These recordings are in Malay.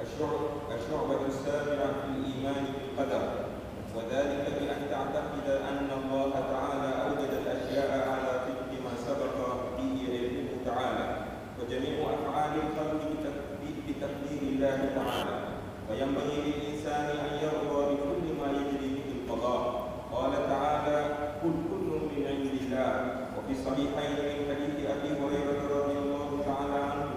الشعبة السابعة في الإيمان بالقدر، وذلك بأن تعتقد أن الله تعالى أوجد الأشياء على طبق ما سبق به علمه تعالى، وجميع أفعال الخلق بتقدير الله تعالى، وينبغي للإنسان أن يرضى بكل ما يجري به القضاء. قال تعالى: قل كل من عند الله. وفي الصحيحين من حديث أبي هريرة رضي الله تعالى عنه: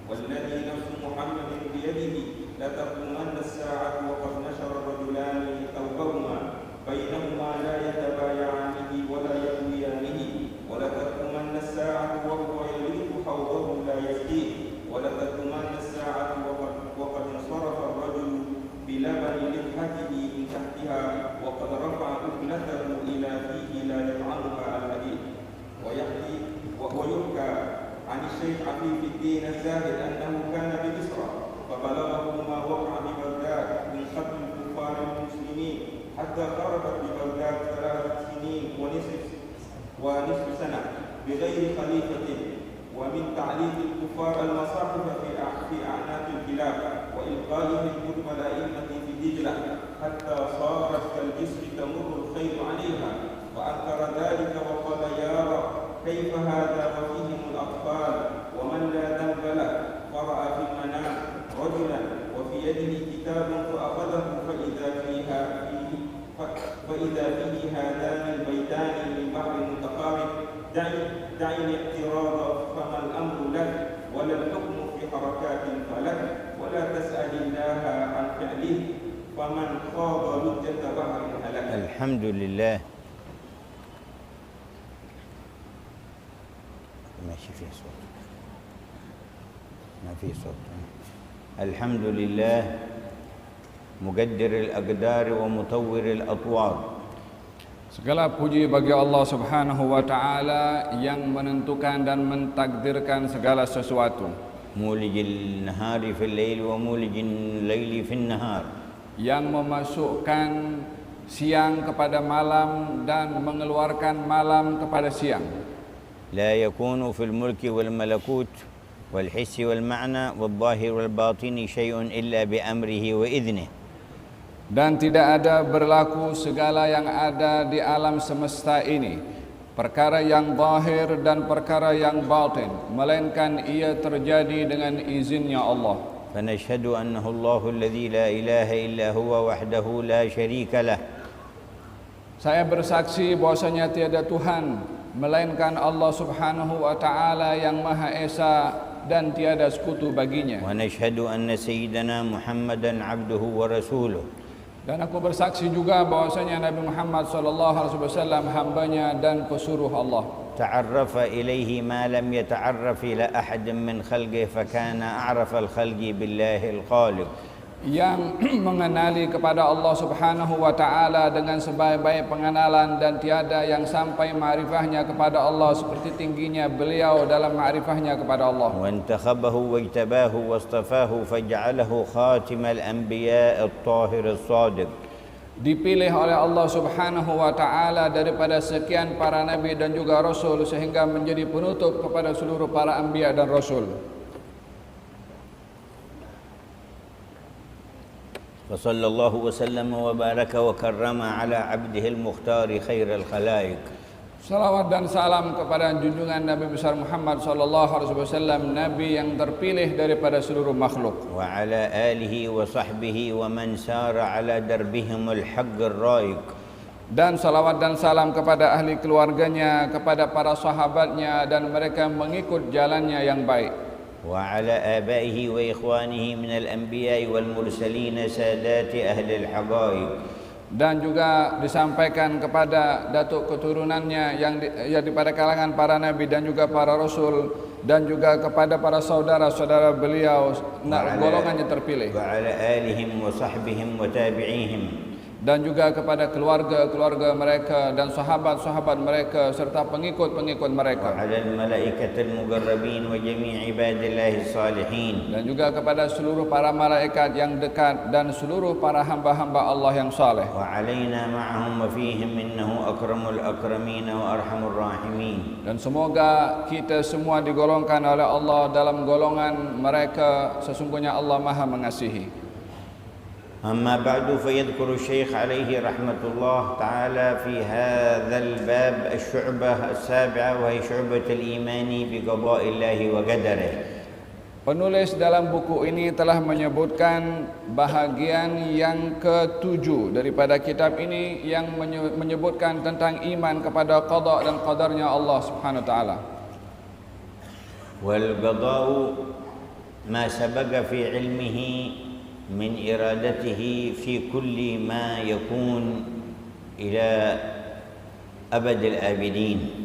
والذي نفس محمد بيده لتقومن الساعة وقد نشر الرجلان ثوبهما بينهما لا يتبايعانه ولا يرويانه، ولتقومن الساعة وهو يليق حوضه لا يسقيه، ولتقومن الساعة وقد انصرف الرجل بلبن لحيته من تحتها وقد رفع ابنته إلى فيه لا يطعمها الحديد. ويحكى عن الشيخ عفيف الدين الزاهد أنه كان بمصر فبلغه ما وقع ببغداد من قتل كفار المسلمين حتى خرجت ببغداد 3 سنين ونصف سنة بغير خليفة، ومن تعليق الكفار المصاحف في أعناق الكلاب، وإلقائهم كتب الأئمة في دجلة حتى صارت كالجسر تمر الخيل عليها، وأنكر ذلك وقال: يا رب، كيف هذا وفيهم الأطفال ومن لا ذنب له؟ فرأى في المنام رجلا وفي يده كتاب فأخذه فإذا فيه هذان البيتان من بحر متقارب: دع الاعتراض فما الأمر لك، ولا الحكم في حركات فلك، ولا تسأل الله عن فعله، فمن خاض لجة بحر هلك. الحمد لله. ماشي في صوت، ما في صوت. الحمد لله مقدر الأقدار ومطور الأطوار. Segala puji bagi Allah Subhanahu wa taala yang menentukan dan mentakdirkan segala sesuatu. مولج النهار في الليل ومولج الليل في النهار. Yang memasukkan siang kepada malam dan mengeluarkan malam kepada siang. لا يكون في الملك والملكوت والحس والمعنى والظاهر والباطن شيء إلا بأمره وإذنه. Dan tidak ada berlaku segala yang ada di alam semesta ini, perkara yang zahir dan perkara yang batin, melainkan ia terjadi dengan izinnya Allah. فنشهد أنه الله الذي لا إله إلا هو وحده لا شريك له. Saya bersaksi bahwasanya tiada Tuhan melainkan Allah Subhanahu wa taala yang Maha Esa dan tiada sekutu baginya. ونشهد أن سيدنا محمدا عبده ورسوله. Dan aku bersaksi juga bahwasanya Nabi Muhammad sallallahu alaihi wasallam hambanya dan pesuruh Allah. تعرف إليه ما لم يتعرف إلى أحد من خلقه فكان أعرف الخلق بالله الخالق. Yang mengenali kepada Allah Subhanahu wa taala dengan sebaik-baik pengenalan, dan tiada yang sampai ma'rifahnya kepada Allah seperti tingginya beliau dalam ma'rifahnya kepada Allah. وانتخبه واجتباه واصطفاه فجعله خاتم الأنبياء الطاهر الصادق. Dipilih oleh Allah Subhanahu wa taala daripada sekian para nabi dan juga rasul sehingga menjadi penutup kepada seluruh para anbiya dan rasul. فصلى الله وسلم وبارك وكرم على عبده المختار خير الخلائق. Salawat dan salam kepada junjungan Nabi besar Muhammad sallallahu alaihi wasallam, nabi yang terpilih daripada seluruh makhluk. وعلى آله وصحبه ومن سار على دربهم الحق الرائق. Dan salawat dan salam kepada ahli keluarganya, kepada para sahabatnya dan mereka mengikut jalannya yang baik. وعلى آبائه وإخوانه من الأنبياء والمرسلين سادات أهل الحقائق. Dan juga disampaikan kepada datuk keturunannya yang daripada kalangan para nabi dan juga para rasul, dan juga kepada para saudara-saudara beliau golongan yang terpilih. وعلى آلهم وصحبهم وتابعيهم. dan juga kepada keluarga-keluarga mereka dan sahabat-sahabat mereka serta pengikut-pengikut mereka, وعلى الملائكة المقربين وجميع عباد الله الصالحين dan juga kepada seluruh para malaikat yang dekat dan seluruh para hamba-hamba Allah yang saleh, وعلينا معهم وفيهم إنه أكرم الأكرمين وأرحم الراحمين. dan semoga kita semua digolongkan oleh Allah dalam golongan mereka, sesungguhnya Allah Maha Mengasihi. أما بعد فيذكر الشيخ عليه رحمة الله تعالى في هذا الباب الشعبة السابعة وهي شعبة الإيمان بقضاء الله وقدره. Penulis dalam buku ini telah menyebutkan bahagian yang ke-7 daripada kitab ini yang menyebutkan tentang iman kepada qada dan qadarnya Allah Subhanahu wa taala. Wal qada'u ma sabaqa fi ilmihi min iradatihi fi kulli ma yakun ila abadil abidin.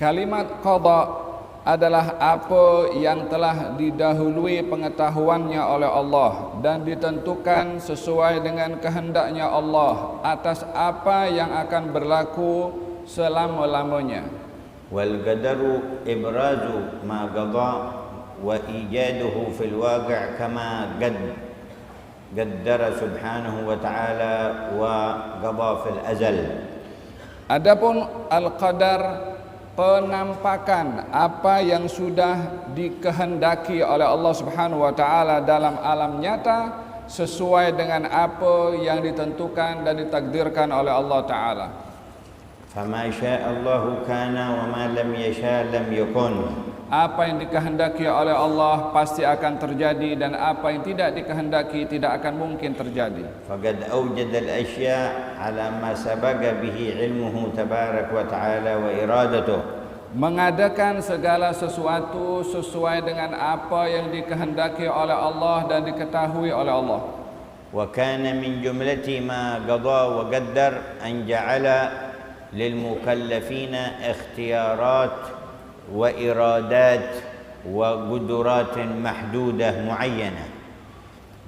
Kalimat qada adalah apa yang telah didahului pengetahuannya oleh Allah dan ditentukan sesuai dengan kehendaknya Allah atas apa yang akan berlaku selama-lamanya. Wal qadaru ibrazu ma qada wa ijaduhu fil waqi' kama qaddara subhanahu wa ta'ala wa qada fil azal. Adapun al-qadar, penampakan apa yang sudah dikehendaki oleh Allah Subhanahu wa taala dalam alam nyata sesuai dengan apa yang ditentukan dan ditakdirkan oleh Allah taala. Fama syaa Allahu kana wa ma lam yasha lam yakun. Apa yang dikehendaki oleh Allah pasti akan terjadi dan apa yang tidak dikehendaki tidak akan mungkin terjadi. Faqad awjada al-ashya' ala ma sabaqa bihi ilmuhu tabarak wa ta'ala wa iradatuh. Mengadakan segala sesuatu sesuai dengan apa yang dikehendaki oleh Allah dan diketahui oleh Allah. Wa kana min jumlati ma qada wa qaddar an ja'ala lil mukallafina ikhtiyarat wa iradat wa quduratin mahdudah muayyanah.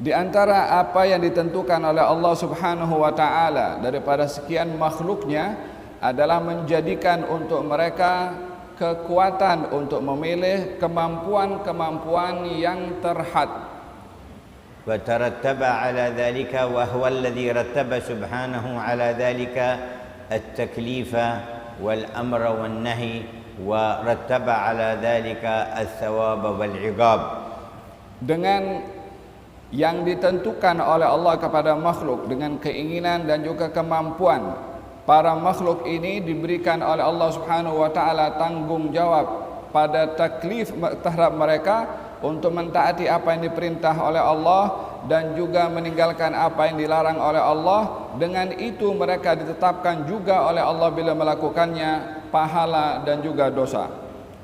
Di antara apa yang ditentukan oleh Allah Subhanahu wa taala daripada sekian makhluknya adalah menjadikan untuk mereka kekuatan untuk memilih kemampuan-kemampuan yang terhad. Wa tarattaba ala dhalika wa huwa alladhi rattaba subhanahu ala dhalika at-taklifa wal amra wan nahi wa rattaba ala dhalika ath-thawaba wal 'iqab. Dengan yang ditentukan oleh Allah kepada makhluk dengan keinginan dan juga kemampuan, para makhluk ini diberikan oleh Allah Subhanahu wa taala tanggung jawab pada taklif terhadap mereka untuk mentaati apa yang diperintah oleh Allah dan juga meninggalkan apa yang dilarang oleh Allah. Dengan itu mereka ditetapkan juga oleh Allah bila melakukannya pahala dan juga dosa.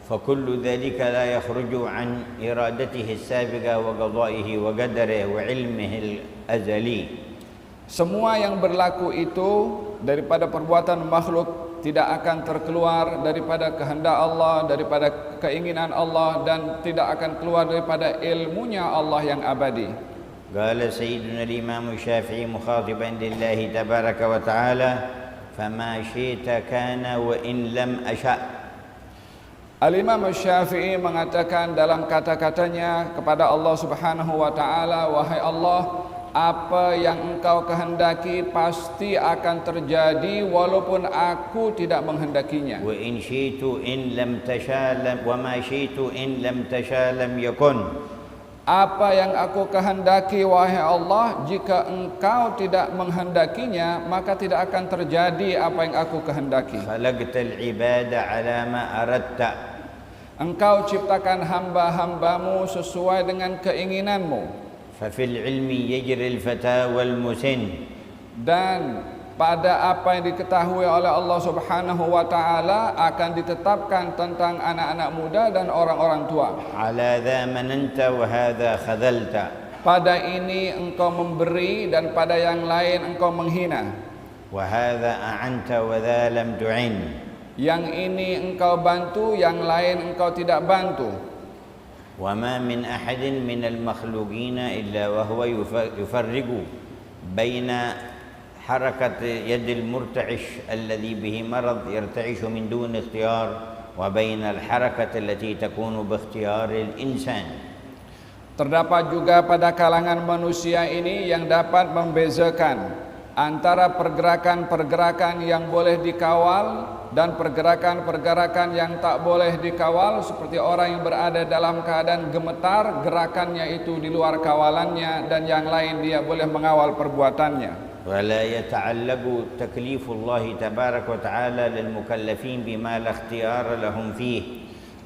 فكل ذلك لا يخرج عن إرادته السابقة وقضائه وقدره وعلمه الأزلي. Semua yang berlaku itu daripada perbuatan makhluk tidak akan terkeluar daripada kehendak Allah, daripada keinginan Allah, dan tidak akan keluar daripada ilmunya Allah yang abadi. قال سيدنا الإمام الشافعي مخاطبا لله تبارك وتعالى فما شئت كان وإن لم أشأ. Al-Imam Syafi'i mengatakan dalam kata-katanya kepada Allah Subhanahu wa taala, wahai Allah, apa yang engkau kehendaki pasti akan terjadi walaupun aku tidak menghendakinya. Wa in syi'tu in lam tasha lam wa ma syi'tu in lam tasha lam yakun. Apa yang aku kehendaki wahai Allah, jika engkau tidak menghendakinya maka tidak akan terjadi apa yang aku kehendaki. Khalaqtal ibada ala ma aradta. Engkau ciptakan hamba-hambamu sesuai dengan keinginanmu. Fafil ilmi yajri al-fata wal musin. Dan pada apa yang diketahui oleh Allah Subhanahu wa taala akan ditetapkan tentang anak-anak muda dan orang-orang tua. Ala dha mananta wa hadha khadhalta. Pada ini engkau memberi dan pada yang lain engkau menghina. Wa hadha a'anta wa dha lam tu'in. Yang ini engkau bantu, yang lain engkau tidak bantu. Wa ma min ahadin min al-makhluqina illa wa huwa yufarriqu baina حركة يد المرتعش الذي به مرض يرتعش من دون اختيار وبين الحركة التي تكون باختيار الإنسان. Terdapat juga pada kalangan manusia ini yang dapat membezakan antara pergerakan-pergerakan yang boleh dikawal dan pergerakan-pergerakan yang tak boleh dikawal, seperti orang yang berada dalam keadaan gemetar, gerakannya itu di luar kawalannya, dan yang lain dia boleh mengawal perbuatannya. ولا يتعلق تكليف الله تبارك وتعالى للمكلفين بما لا اختيار لهم فيه.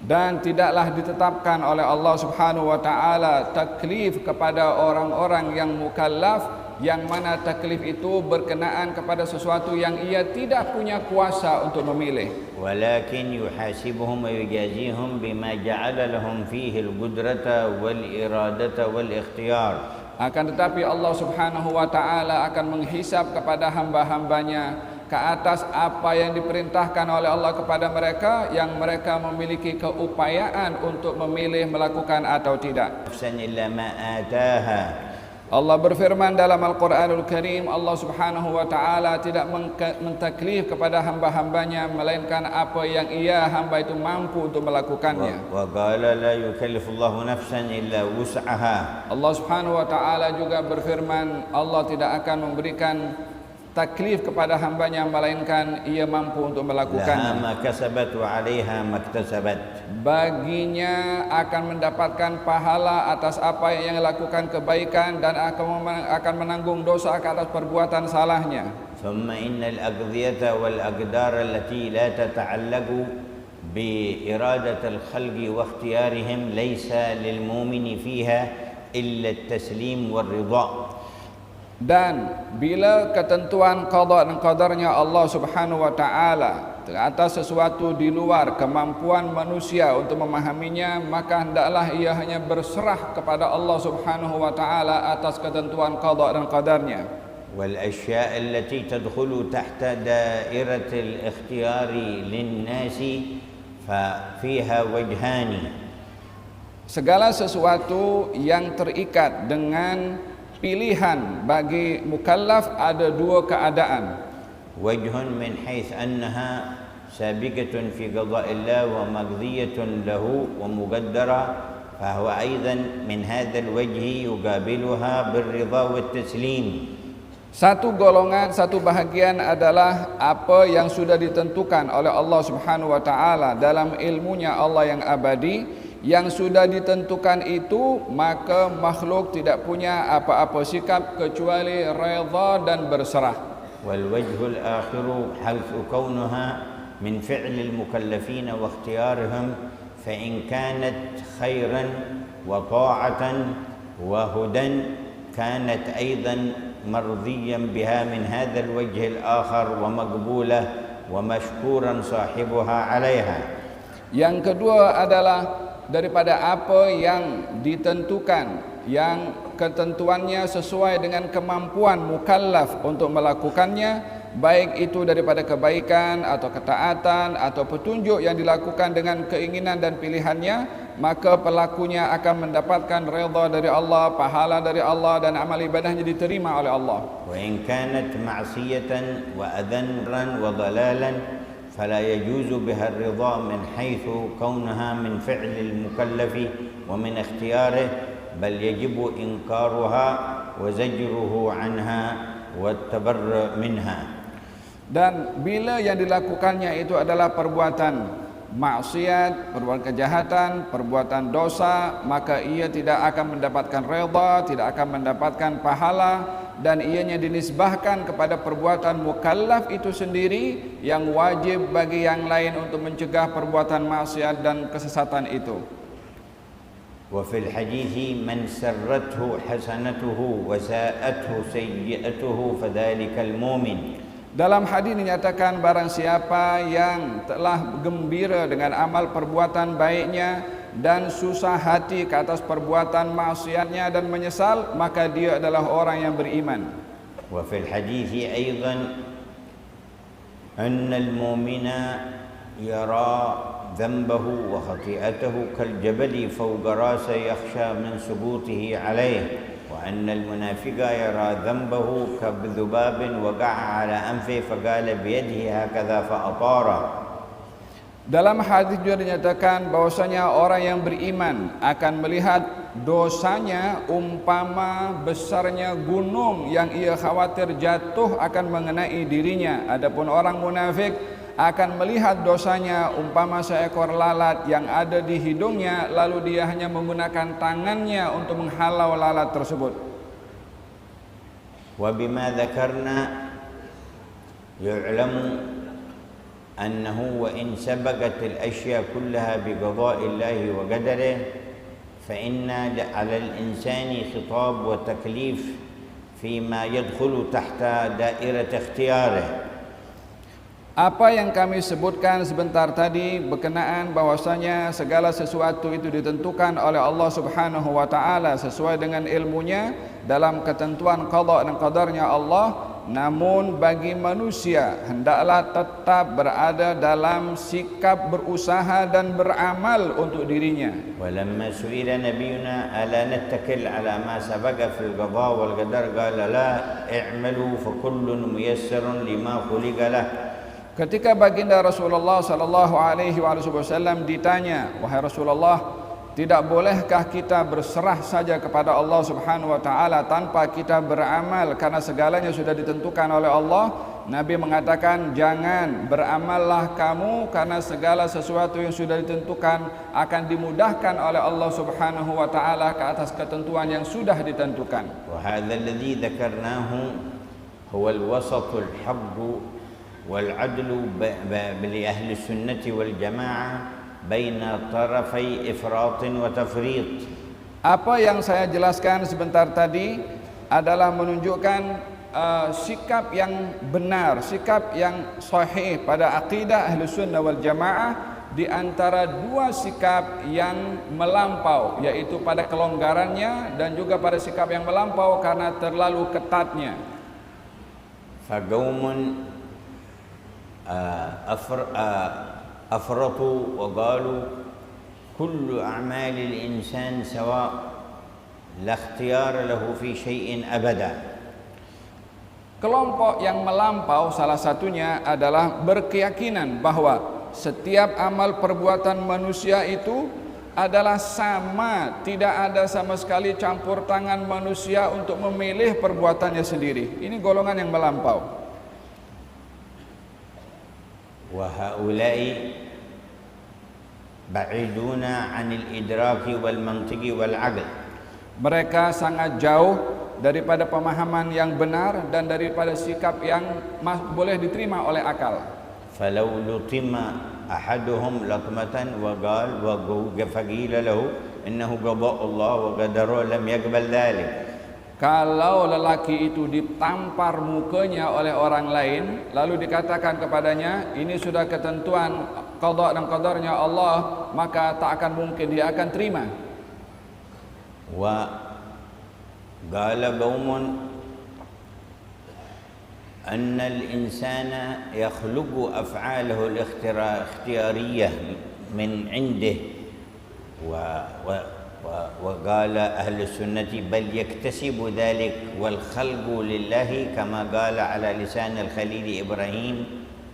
Dan tidaklah ditetapkan oleh Allah Subhanahu wa taala taklif kepada orang-orang yang mukallaf, yang mana taklif itu berkenaan kepada sesuatu yang ia tidak punya kuasa untuk memilih. ولكن يحاسبهم ويجازيهم بما جعل لهم فيه القدرة والإرادة والاختيار. Akan tetapi Allah Subhanahu wa taala akan menghisab kepada hamba-hambanya ke atas apa yang diperintahkan oleh Allah kepada mereka, yang mereka memiliki keupayaan untuk memilih melakukan atau tidak. Allah berfirman dalam Al-Quranul Karim, Allah Subhanahu wa taala tidak mentaklif kepada hamba-hambanya melainkan apa yang ia hamba itu mampu untuk melakukannya. Allah Subhanahu wa taala juga berfirman, Allah tidak akan memberikan taklif kepada hambanya melainkan ia mampu untuk melakukannya. Baginya akan mendapatkan pahala atas apa yang lakukan kebaikan, dan akan menanggung dosa atas perbuatan salahnya. ثم إن الأقضية والأقدار التي لا تتعلق بإرادة الخلق واختيارهم ليس للمؤمن فيها إلا التسليم والرضا. Dan bila ketentuan qada dan qadarnya Allah Subhanahu wa taala atas sesuatu di luar kemampuan manusia untuk memahaminya, maka hendaklah ia hanya berserah kepada Allah Subhanahu wa taala atas ketentuan qada dan qadarnya. Wal asya' allati tadkhulu tahta dairatil ikhtiyari lin-nasi fa fiha wajhani. Segala sesuatu yang terikat dengan pilihan bagi mukallaf ada dua keadaan. Wajhun min haits annaha sabiqatun fi qada'illah wa maqdiyatun lahu wa muqaddara, fa huwa aidan min hadzal wajhi yuqabiluha birridha wat taslim. Satu golongan, satu bahagian adalah apa yang sudah ditentukan oleh Allah Subhanahu wa taala dalam ilmunya Allah yang abadi. Yang sudah ditentukan itu, maka makhluk tidak punya apa-apa sikap kecuali redha dan berserah. Wal wajhul akhiru haitsu kaunaha min fi'lil mukallafin wa ikhtiyarihim, fa in kanat khairan wa ta'atan wa hudan kanat aidan mardiyan biha min hadzal wajh al akhar wa maqbulah wa mashkuran sahibuha 'alaiha. Yang kedua adalah daripada apa yang ditentukan, yang ketentuannya sesuai dengan kemampuan mukallaf untuk melakukannya, baik itu daripada kebaikan atau ketaatan atau petunjuk yang dilakukan dengan keinginan dan pilihannya, maka pelakunya akan mendapatkan redha dari Allah, pahala dari Allah, dan amal ibadahnya diterima oleh Allah. Wa in kanat ma'siyatan wa adhanran wa dalalan فلا يجوز بها الرضا من حيث كونها من فعل المكلف ومن اختياره، بل يجب إنكارها وزجره عنها والتبرؤ منها. Dan bila yang dilakukannya itu adalah perbuatan maksiat, perbuatan kejahatan, perbuatan dosa, maka ia tidak akan mendapatkan redha, tidak akan mendapatkan pahala, dan ianya dinisbahkan kepada perbuatan mukallaf itu sendiri, yang wajib bagi yang lain untuk mencegah perbuatan maksiat dan kesesatan itu. Wa fil hadithi man sarrathu hasanatuhu wa sa'athu sayyi'atuhu fadzalikal mu'min. Dalam hadis dinyatakan, barang siapa yang telah gembira dengan amal perbuatan baiknya dan susah hati ke atas perbuatan maksiatnya dan menyesal, maka dia adalah orang yang beriman. Wa fil hadithi aidan anna al-mu'mina yara dhanbahu wa khati'atahu kal jabali fawqa ra'si yakhsha min subutihi alayhi وأن المنافق يرى ذنبه كذباب وقع على أنفه فقال بيده هكذا فأطاره. Dalam hadis juga dinyatakan bahwasanya orang yang beriman akan melihat dosanya umpama besarnya gunung yang ia khawatir jatuh akan mengenai dirinya. Adapun orang munafik akan melihat dosanya umpama seekor lalat yang ada di hidungnya, lalu dia hanya menggunakan tangannya untuk menghalau lalat tersebut. Wa bima dzakarna yu'lamu annahu wa in sabaqat al-ashya kullaha bi qada'illahi wa qadarihi fa inna 'ala al-insani khitab wa taklif fima yadkhulu tahta da'irat ikhtiyarihi. Apa yang kami sebutkan sebentar tadi berkenaan bahwasanya segala sesuatu itu ditentukan oleh Allah Subhanahu wa taala sesuai dengan ilmunya dalam ketentuan qada dan qadarnya Allah. Namun bagi manusia hendaklah tetap berada dalam sikap berusaha dan beramal untuk dirinya. Walamma su'ila nabiyuna ala nattakil ala ma sabaqa fil qada wal qadar qala la i'malu fa kullun muyassarun lima khuliqa lah. Ketika baginda Rasulullah sallallahu alaihi wasallam ditanya, "Wahai Rasulullah, tidak bolehkah kita berserah saja kepada Allah Subhanahu wa taala tanpa kita beramal karena segalanya sudah ditentukan oleh Allah?" Nabi mengatakan, "Jangan, beramallah kamu karena segala sesuatu yang sudah ditentukan akan dimudahkan oleh Allah Subhanahu wa taala ke atas ketentuan yang sudah ditentukan." Wa hadzal ladzi dzakarnahu huwa al-wasatul haqq والعدل لأهل السنة والجماعة بين طرفي إفراط وتفريط. Apa yang saya jelaskan sebentar tadi adalah menunjukkan sikap yang benar, sikap yang sahih pada akidah ahli sunnah wal jamaah di antara dua sikap yang melampau, yaitu pada kelonggarannya dan juga pada sikap yang melampau karena terlalu ketatnya. فقوم أفرطوا وقالوا كل أعمال الإنسان سواء لا اختيار له في شيء أبدا. Kelompok yang melampau salah satunya adalah berkeyakinan bahwa setiap amal perbuatan manusia itu adalah sama, tidak ada sama sekali campur tangan manusia untuk memilih perbuatannya sendiri. Ini golongan yang melampau. وهؤلاء بعيدون عن الإدراك والمنطق والعقل. Mereka sangat jauh daripada pemahaman yang benar dan daripada sikap yang boleh diterima oleh akal. فلو لطم أحدهم لطمة وقال فقيل له إنه قضاء الله وقدره لم يقبل ذلك. Kalau lelaki itu ditampar mukanya oleh orang lain, lalu dikatakan kepadanya, ini sudah ketentuan qada dan qadarnya Allah, maka tak akan mungkin dia akan terima. Wa qala qaumun anna al-insana yakhluqu af'alahu al-ikhtiyariyah min 'indihi وقال أهل السنة بل يكتسب ذلك والخلق لله كما قال على لسان الخليل إبراهيم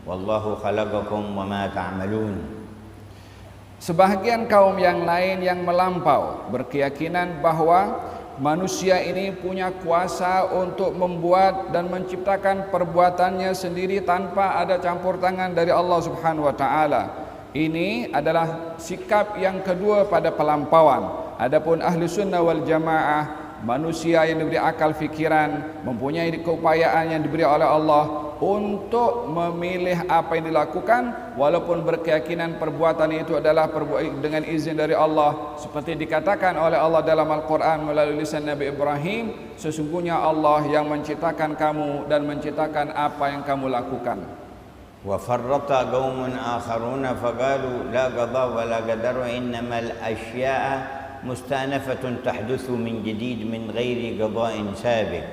والله خلقكم وما تعملون. Sebahagian kaum yang lain yang melampau berkeyakinan bahwa manusia ini punya kuasa untuk membuat dan menciptakan perbuatannya sendiri tanpa ada campur tangan dari Allah Subhanahu wa taala. Ini adalah sikap yang kedua pada pelampauan. Adapun ahli sunnah wal jamaah, manusia yang diberi akal fikiran, mempunyai keupayaan yang diberi oleh Allah untuk memilih apa yang dilakukan, walaupun berkeyakinan perbuatan itu adalah dengan izin dari Allah, seperti dikatakan oleh Allah dalam Al-Quran melalui lisan Nabi Ibrahim, sesungguhnya Allah yang menciptakan kamu dan menciptakan apa yang kamu lakukan. وفرط قوم آخرون فقالوا لا قضاء ولا قدر وإنما الأشياء مستأنفة تحدث من جديد من غير قضاء سابق.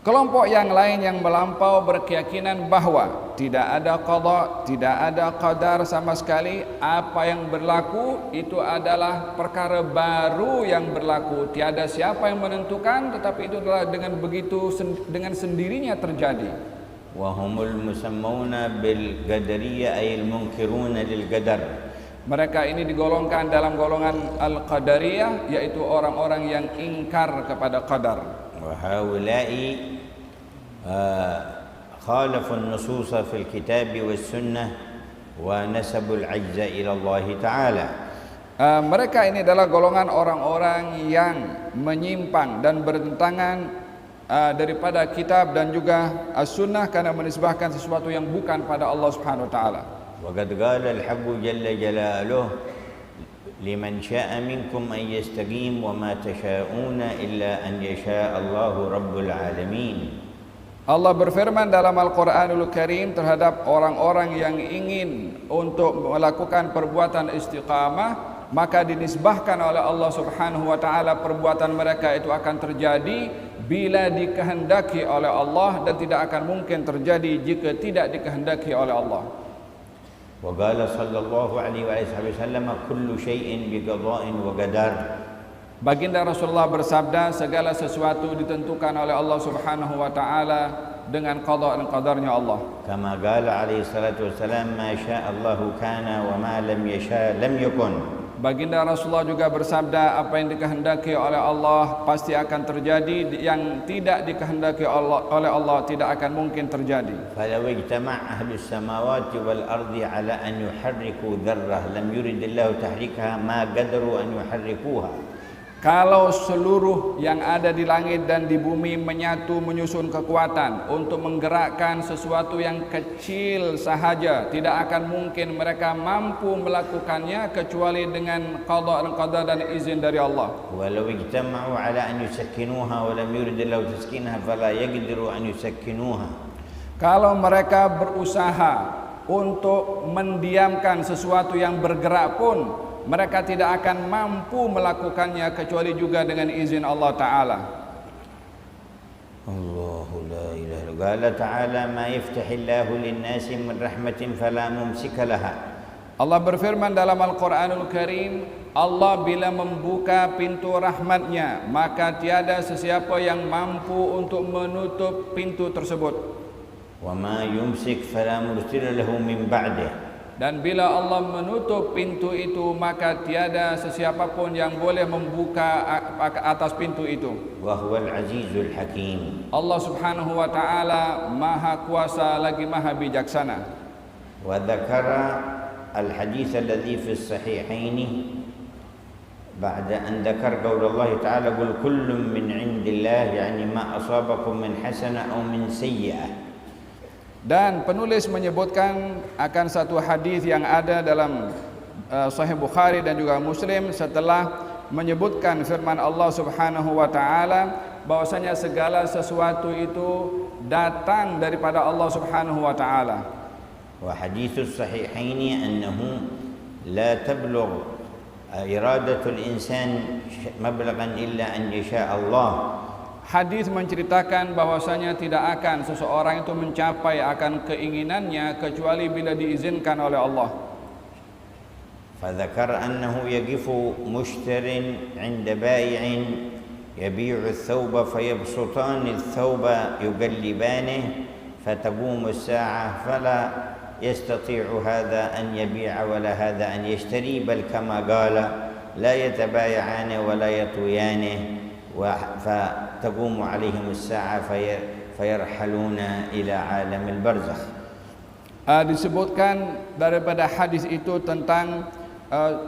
Kelompok yang lain yang melampau berkeyakinan bahwa tidak ada qada, tidak ada qadar sama sekali. Apa yang berlaku itu adalah perkara baru yang berlaku. Tiada siapa yang menentukan, tetapi itu adalah dengan sendirinya terjadi. Wa humul musammuna bil qadariyah ay al munkiruna lil qadar. Mereka ini digolongkan dalam golongan al-qadariyah, yaitu orang-orang yang ingkar kepada qadar. وهؤلاء خالفوا النصوص في الكتاب والسنة ونسبوا العجز إلى الله تعالى. Mereka ini adalah golongan orang-orang yang menyimpang dan bertentangan daripada kitab dan juga as-sunnah karena menisbahkan sesuatu yang bukan pada Allah Subhanahu wa taala. وقد قال الحق جل جلاله لمن شاء منكم أن يستقيم وما تشاءون إلا أن يشاء الله رب العالمين. Allah berfirman dalam Al-Quranul Karim terhadap orang-orang yang ingin untuk melakukan perbuatan istiqamah, maka dinisbahkan oleh Allah Subhanahu wa taala perbuatan mereka itu akan terjadi bila dikehendaki oleh Allah, dan tidak akan mungkin terjadi jika tidak dikehendaki oleh Allah. وقال صلى الله عليه وسلم كل شيء بقضاء وقدر. Baginda Rasulullah bersabda, segala sesuatu ditentukan oleh Allah Subhanahu wa taala dengan qada dan qadarnya Allah. كما قال عليه الصلاة والسلام ما شاء الله كان وما لم يشاء لم يكن. Baginda Rasulullah juga bersabda, apa yang dikehendaki oleh Allah pasti akan terjadi, yang tidak dikehendaki oleh Allah tidak akan mungkin terjadi. فلو اجتمع أهل السماوات والأرض على أن يحركوا ذرة لم يرد الله تحريكها ما قدروا أن يحركوها. Kalau seluruh yang ada di langit dan di bumi menyatu menyusun kekuatan untuk menggerakkan sesuatu yang kecil sahaja, tidak akan mungkin mereka mampu melakukannya kecuali dengan qada dan qadar dan izin dari Allah. ولو اجتمعوا على أن يسكنوها ولم يرد الله تسكينها فلا يقدروا أن يسكنوها. Kalau mereka berusaha untuk mendiamkan sesuatu yang bergerak pun, mereka tidak akan mampu melakukannya kecuali juga dengan izin Allah Ta'ala. Allahu la ilaha illa qala ta'ala ma yaftahillahu lin-nasi min rahmatin fala mumsika laha. Allah berfirman dalam Al-Quranul Karim, Allah bila membuka pintu rahmatnya, maka tiada sesiapa yang mampu untuk menutup pintu tersebut. Wa ma yumsik fala mursila lahu min ba'dih. Dan bila Allah menutup pintu itu, maka tiada sesiapa pun yang boleh membuka atas pintu itu. Wa huwal azizul hakim. Allah Subhanahu wa taala Maha Kuasa lagi Maha Bijaksana. Wa dzakara al-hadits alladhi fi as-sahihain ba'da an dzakara qaul Allah ta'ala qul kullun min 'indillah, yani ma asabakum min hasanah aw min sayyi'ah. Dan penulis menyebutkan akan satu hadis yang ada dalam Sahih Bukhari dan juga Muslim setelah menyebutkan firman Allah Subhanahu wa taala bahwasanya segala sesuatu itu datang daripada Allah Subhanahu wa taala. Wa haditsus sahihain annahu la tablugh iradatul insan mablaghan illa an yasha Allah. Hadis menceritakan bahwasanya tidak akan seseorang itu mencapai akan keinginannya kecuali bila diizinkan oleh Allah. فذكر أنه يقف مشتر عند بائع يبيع الثوب فيبسطان الثوب يقلبانه فتقوم الساعة فلا يستطيع هذا أن يبيع ولا هذا أن يشتري، بل كما قال لا يتبايعان ولا يطويانه فتقوم عليهم الساعة فيرحلون إلى عالم البرزخ. Disebutkan daripada hadis itu tentang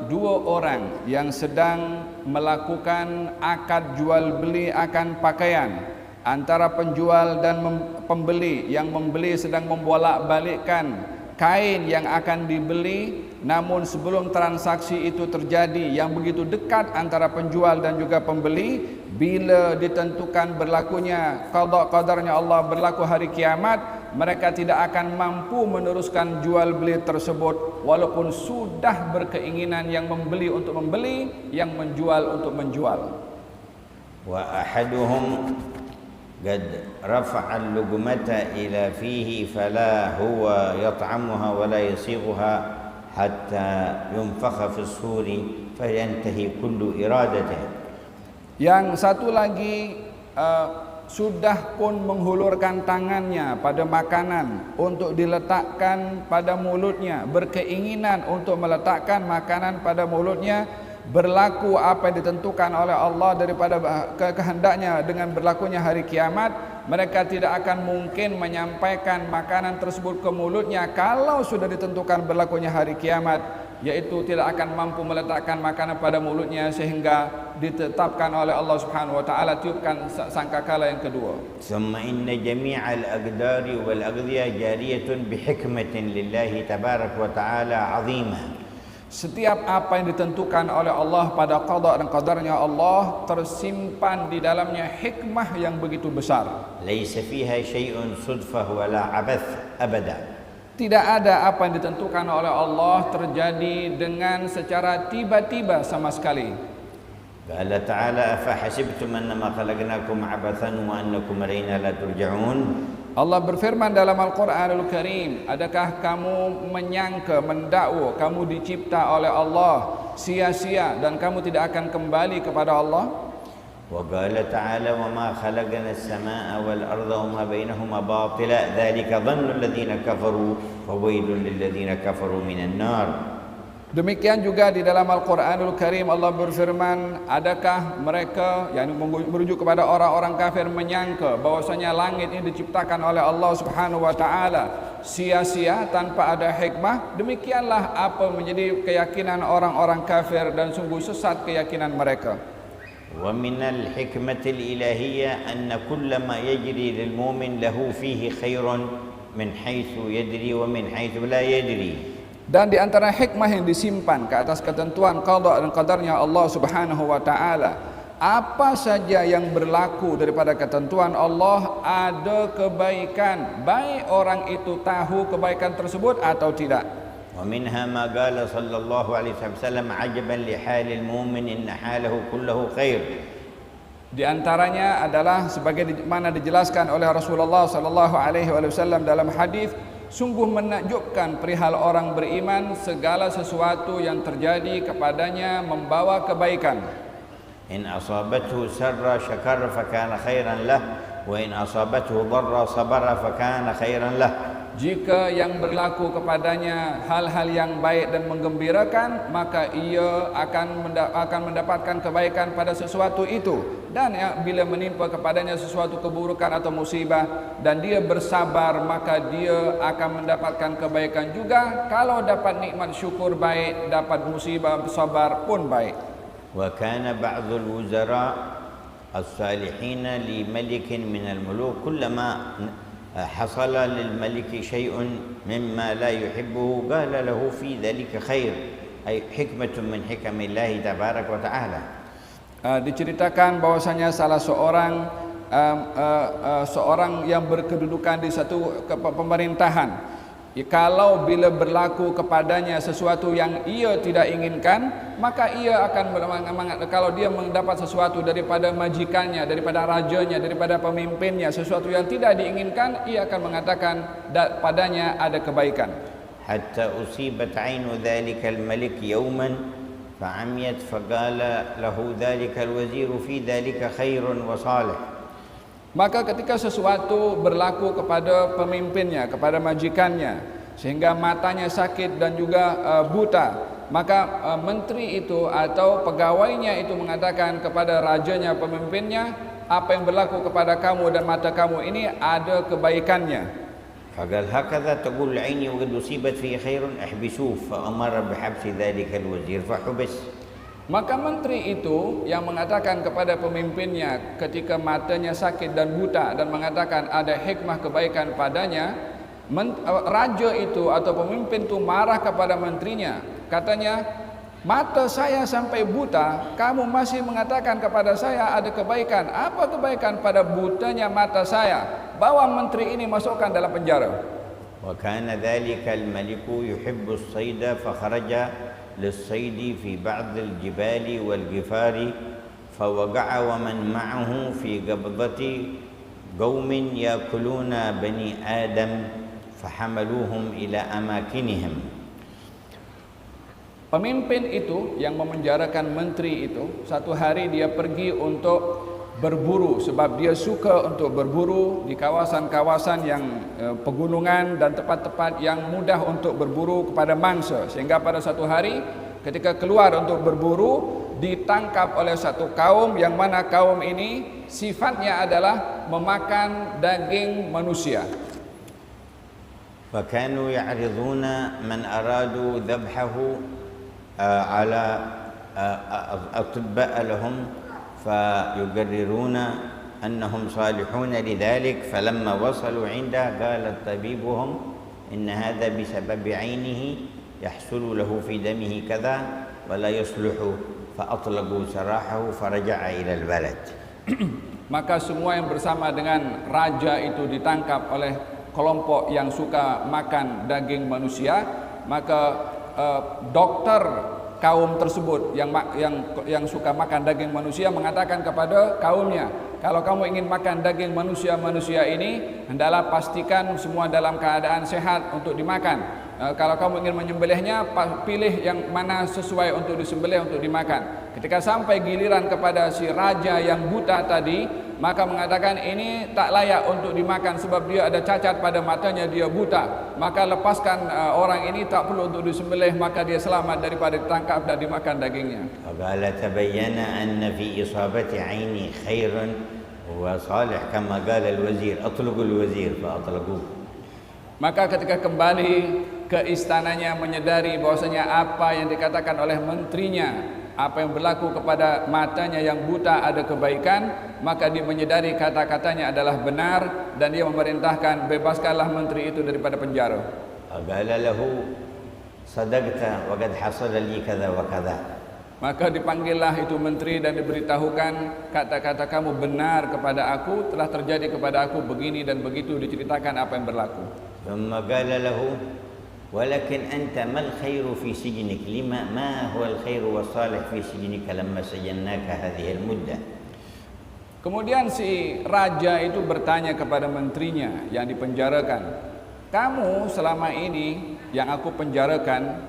dua orang yang sedang melakukan akad jual beli akan pakaian antara penjual dan pembeli. Yang membeli sedang membolak-balikkan kain yang akan dibeli, namun sebelum transaksi itu terjadi yang begitu dekat antara penjual dan juga pembeli, bila ditentukan berlakunya qada qadarnya Allah, berlaku hari kiamat, mereka tidak akan mampu meneruskan jual beli tersebut walaupun sudah berkeinginan yang membeli untuk membeli, yang menjual untuk menjual. Wa ahaduhum قد رفع اللقمة إلى فيه فلا هو يطعمها ولا يصيغها حتى ينفخ في الصور فينتهي كل إرادته. Yang satu lagi sudah pun menghulurkan tangannya pada makanan untuk diletakkan pada mulutnya, berkeinginan untuk meletakkan makanan pada mulutnya. Berlaku apa yang ditentukan oleh Allah daripada kehendaknya dengan berlakunya hari kiamat, mereka tidak akan mungkin menyampaikan makanan tersebut ke mulutnya kalau sudah ditentukan berlakunya hari kiamat, yaitu tidak akan mampu meletakkan makanan pada mulutnya sehingga ditetapkan oleh Allah Subhanahu wa taala tiupkan sangkakala yang kedua. ثم إن جميع الأقدار والأغذية جارية بحكمة لله تبارك وتعالى عظيمة. Setiap apa yang ditentukan oleh Allah pada qada dan qadarnya Allah tersimpan di dalamnya hikmah yang begitu besar. ليس فيها شيء صدفة ولا عبث أبدا. Tidak ada apa yang ditentukan oleh Allah terjadi dengan secara tiba-tiba sama sekali. قال تعالى أفحسبتم أنما خلقناكم عبثا وأنكم إلينا لا ترجعون. Allah berfirman dalam Al-Quranul Karim, adakah kamu menyangka, mendakwa kamu dicipta oleh Allah sia-sia dan kamu tidak akan kembali kepada Allah? وقال تعالى وما خلقنا السماء والأرض وما بينهما باطلا ذلك ظن الذين كفروا فويل للذين كفروا من النار. Demikian juga di dalam Al-Quranul Karim Allah berfirman, adakah mereka yang merujuk kepada orang-orang kafir menyangka bahwasanya langit ini diciptakan oleh Allah Subhanahu wa taala sia-sia tanpa ada hikmah? Demikianlah apa menjadi keyakinan orang-orang kafir dan sungguh sesat keyakinan mereka. ومن الحكمة الإلهية أن كل ما يجري للمؤمن له فيه خير من حيث يدري ومن حيث لا يدري. Dan di antara hikmah yang disimpan ke atas ketentuan qada dan qadarnya Allah Subhanahu wa taala, apa saja yang berlaku daripada ketentuan Allah ada kebaikan, baik orang itu tahu kebaikan tersebut atau tidak. ومنها ما قال صلى الله عليه وسلم عجبا لحال المؤمن إن حاله كله خير. Di antaranya adalah sebagaimana dijelaskan oleh Rasulullah sallallahu alaihi wasallam dalam hadis, sungguh menakjubkan perihal orang beriman, segala sesuatu yang terjadi kepadanya membawa kebaikan. إن أصابته سر شكر فكان خيرا له وإن أصابته ضر صبر فكان خيرا له. Jika yang berlaku kepadanya hal-hal yang baik dan menggembirakan, maka ia akan mendapatkan kebaikan pada sesuatu itu. Dan bila menimpa kepadanya sesuatu keburukan atau musibah dan dia bersabar, maka dia akan mendapatkan kebaikan juga. Kalau dapat nikmat syukur baik, dapat musibah sabar pun baik. وكان بعض الوزراء الصالحين لملك من الملوك كلما حصل للملك شيء مما لا يحبه قال له في ذلك خير أي حكمة من حكم الله تبارك وتعالى. Diceritakan bahwasanya salah seorang yang berkedudukan di satu pemerintahan, kalau bila berlaku kepadanya sesuatu yang ia tidak inginkan, maka ia akan kalau dia mendapat sesuatu daripada majikannya, daripada rajanya, daripada pemimpinnya, sesuatu yang tidak diinginkan, ia akan mengatakan padanya ada kebaikan. Hatta usibat ainu dhalika al-malik yawman fa'amiyat faqala lahu dhalika al-wazir fi dhalika khairun wa salih. Maka ketika sesuatu berlaku kepada pemimpinnya, kepada majikannya, sehingga matanya sakit dan juga buta, maka menteri itu atau pegawainya itu mengatakan kepada rajanya, pemimpinnya, apa yang berlaku kepada kamu dan mata kamu ini ada kebaikannya. Faqal hakadha taqul 'aini wa qad usibat fi khairun ahbisuhu fa amara bihabsi dhalika al-wazir fa hubis. Maka menteri itu yang mengatakan kepada pemimpinnya ketika matanya sakit dan buta dan mengatakan ada hikmah kebaikan padanya, raja itu atau pemimpin itu marah kepada menterinya. Katanya, mata saya sampai buta, kamu masih mengatakan kepada saya ada kebaikan. Apa kebaikan pada butanya mata saya? Bawa menteri ini masukkan dalam penjara. Wa kana dhalika al-maliku yuhibbu as-sayda fa kharaja للصيد في بعض الجبال والغفار فوقع ومن معه في قبضة قوم يأكلون بني آدم فحملوهم إلى أماكنهم. Pemimpin itu yang memenjarakan menteri itu, satu hari dia pergi untuk berburu sebab dia suka untuk berburu di kawasan-kawasan yang pegunungan dan tempat-tempat yang mudah untuk berburu kepada mangsa, sehingga pada satu hari ketika keluar untuk berburu ditangkap oleh satu kaum yang mana kaum ini sifatnya adalah memakan daging manusia. فكانوا يعرضون من أرادوا ذبحه على أطباء لهم فيقررون أنهم صالحون لذلك، فلما وصلوا عنده قال طبيبهم إن هذا بسبب عينه يحصل له في دمه كذا ولا يصلح، فأطلقوا سراحه فرجع إلى البلد. Maka semua yang bersama dengan raja itu ditangkap oleh kelompok yang suka makan daging manusia. Maka dokter kaum tersebut yang suka makan daging manusia mengatakan kepada kaumnya, kalau kamu ingin makan daging manusia ini, hendaklah pastikan semua dalam keadaan sehat untuk dimakan. Kalau kamu ingin menyembelihnya, pilih yang mana sesuai untuk disembelih untuk dimakan. Ketika sampai giliran kepada si raja yang buta tadi, maka mengatakan ini tak layak untuk dimakan sebab dia ada cacat pada matanya, dia buta. Maka lepaskan orang ini, tak perlu untuk disembelih, maka dia selamat daripada ditangkap dan dimakan dagingnya. قال تبين أن في إصابة عيني خير وصالح كما قال الوزير أطلقوا الوزير فأطلقوه. Maka ketika kembali ke istananya menyadari bahwasanya apa yang dikatakan oleh menterinya, apa yang berlaku kepada matanya yang buta ada kebaikan, maka dia menyadari kata-katanya adalah benar dan dia memerintahkan bebaskanlah menteri itu daripada penjara. قال له صدقت وقد حصل لي كذا وكذا. Maka dipanggillah itu menteri dan diberitahukan kata-kata kamu benar kepada aku, telah terjadi kepada aku begini dan begitu, diceritakan apa yang berlaku. ثم قال له ولكن أنت ما الخير في سجنك؟ لما ما هو الخير والصالح في سجنك لما سجناك هذه المدة؟ Kemudian si raja itu bertanya kepada menterinya yang dipenjarakan, kamu selama ini yang aku penjarakan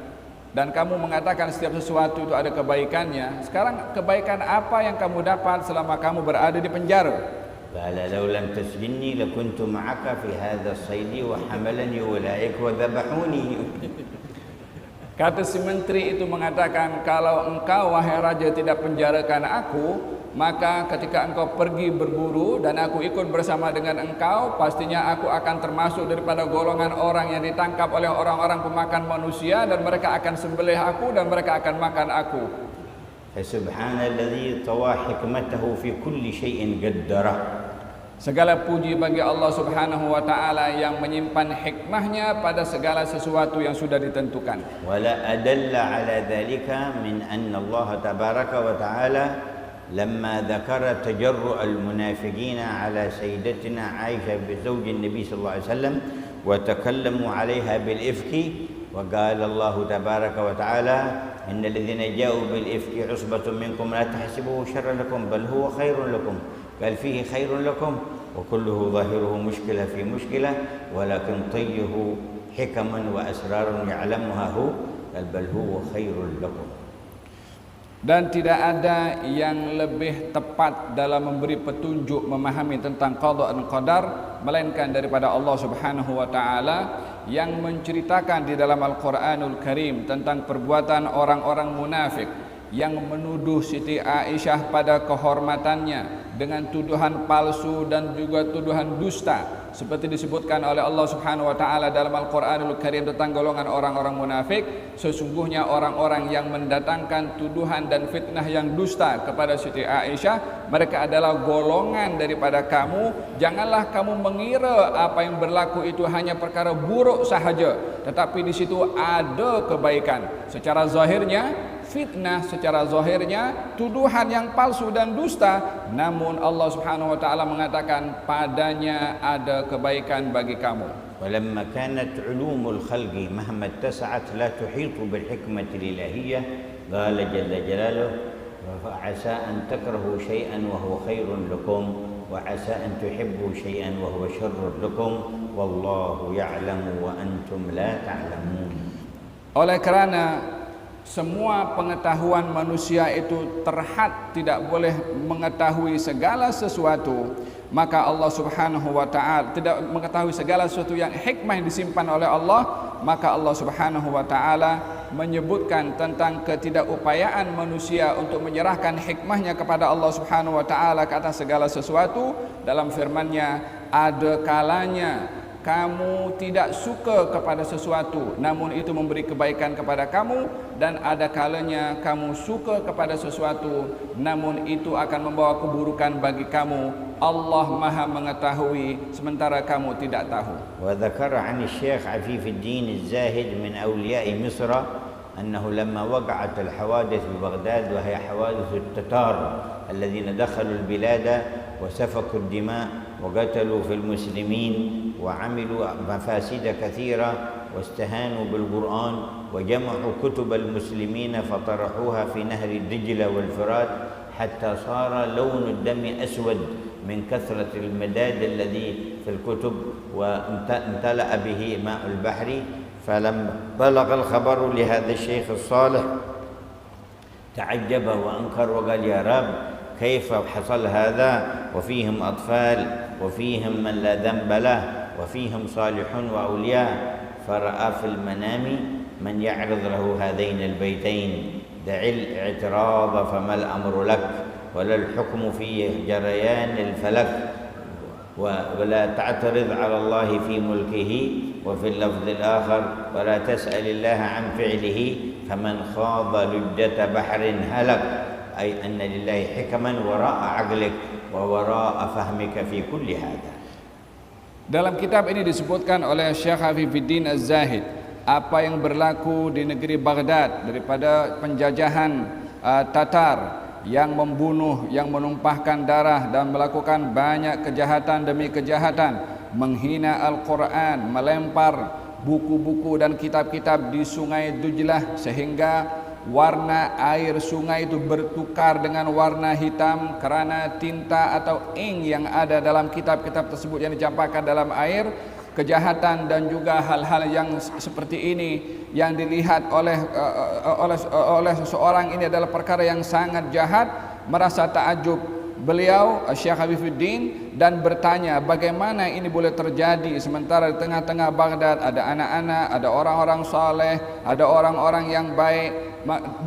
dan kamu mengatakan setiap sesuatu itu ada kebaikannya, sekarang kebaikan apa yang kamu dapat selama kamu berada di penjara? قال لو لم تسجني لكنت معك في هذا الصيد وحملني أولئك وذبحوني. Kata si menteri itu mengatakan, kalau engkau wahai raja tidak penjarakan aku, maka ketika engkau pergi berburu dan aku ikut bersama dengan engkau, pastinya aku akan termasuk daripada golongan orang yang ditangkap oleh orang-orang pemakan manusia, dan mereka akan sembelih aku dan mereka akan makan aku. Subhanalladzi tawa hikmatahu fi kulli shay'in qaddara. Segala puji bagi Allah Subhanahu wa taala yang menyimpan hikmahnya pada segala sesuatu yang sudah ditentukan. Wala adalla ala dhalika min anna Allah tabaraka wa taala lamma dzakara tajarru' al-munafiqin ala sayyidatina Aisyah bi zawji Nabi sallallahu alaihi wasallam wa takallamu 'alayha bil ifki wa qala Allah tabaraka wa taala innal ladzina ja'u bil ifki 'usbatun minkum la tahsibuhu sharran lakum bal huwa khairun lakum قال فيه خير لكم وكله ظاهره مشكلة في مشكلة ولكن طيه حكما وأسرار يعلمها هو قال بل هو خير لكم. Dan tidak ada yang lebih tepat dalam memberi petunjuk memahami tentang qada dan qadar melainkan daripada Allah Subhanahu wa taala yang menceritakan di dalam Al-Qur'anul Karim tentang perbuatan orang-orang munafik yang menuduh Siti Aisyah pada kehormatannya dengan tuduhan palsu dan juga tuduhan dusta, seperti disebutkan oleh Allah Subhanahu wa taala dalam Al-Qur'anul Karim tentang golongan orang-orang munafik. Sesungguhnya orang-orang yang mendatangkan tuduhan dan fitnah yang dusta kepada Siti Aisyah, mereka adalah golongan daripada kamu. Janganlah kamu mengira apa yang berlaku itu hanya perkara buruk sahaja, tetapi di situ ada kebaikan. Secara zahirnya fitnah, secara zahirnya tuduhan yang palsu dan dusta, namun Allah Subhanahu wa taala mengatakan padanya ada kebaikan bagi kamu. Walamma kanat ulumul khalqi mahma ittasa'at la tuhitu bil hikmati ilahiyah qala jalla jalaluhu fa asa an takrahu shay'an wa huwa khairun lakum وعسى أن تحبوا شيئا وهو شر لكم والله يعلم وأنتم لا تعلمون. Oleh kerana semua pengetahuan manusia itu terhad, tidak boleh mengetahui segala sesuatu, maka Allah Subhanahu wa taala tidak mengetahui segala sesuatu yang hikmah yang disimpan oleh Allah, maka Allah Subhanahu wa taala menyebutkan tentang ketidakupayaan manusia untuk menyerahkan hikmahnya kepada Allah Subhanahu wa taala ke atas segala sesuatu dalam firman-Nya, ada kalanya kamu tidak suka kepada sesuatu namun itu memberi kebaikan kepada kamu, dan ada kalanya kamu suka kepada sesuatu namun itu akan membawa keburukan bagi kamu. Allah Maha mengetahui sementara kamu tidak tahu. وذكر عن الشيخ عفيف الدين الزاهد من أولياء مصر أنه لما وقعت الحوادث ببغداد وهي حوادث التتار الذين دخلوا البلاد وسفكوا الدماء وقتلوا في المسلمين وعملوا مفاسد كثيرة واستهانوا بالقرآن وجمعوا كتب المسلمين فطرحوها في نهر الدجلة والفرات حتى صار لون الدم أسود من كثرة المداد الذي في الكتب وامتلأ به ماء البحر. فلما بلغ الخبر لهذا الشيخ الصالح تعجب وأنكر وقال يا رب كيف حصل هذا وفيهم أطفال وفيهم من لا ذنب له وفيهم صالحون وأولياء. فرأى في المنام من يعرض له هذين البيتين دع الاعتراض فما الأمر لك ولا الحكم في جريان الفلك ولا تعترض على الله في ملكه. وفي اللفظ الآخر ولا تسأل الله عن فعله فمن خاض لجة بحر هلك، أي أن لله حكما وراء عقلك ووراء فهمك في كل هذا. Dalam kitab ini disebutkan oleh Syekh Hafifuddin Az-Zahid apa yang berlaku di negeri Baghdad daripada penjajahan Tatar yang membunuh, yang menumpahkan darah dan melakukan banyak kejahatan demi kejahatan, menghina Al-Quran, melempar buku-buku dan kitab-kitab di sungai Dujlah sehingga warna air sungai itu bertukar dengan warna hitam kerana tinta atau ink yang ada dalam kitab-kitab tersebut yang dicampakkan dalam air. Kejahatan dan juga hal-hal yang seperti ini yang dilihat oleh seseorang ini adalah perkara yang sangat jahat. Merasa takjub beliau Syekh Hafifuddin dan bertanya bagaimana ini boleh terjadi sementara di tengah-tengah Baghdad ada anak-anak, ada orang-orang saleh, ada orang-orang yang baik.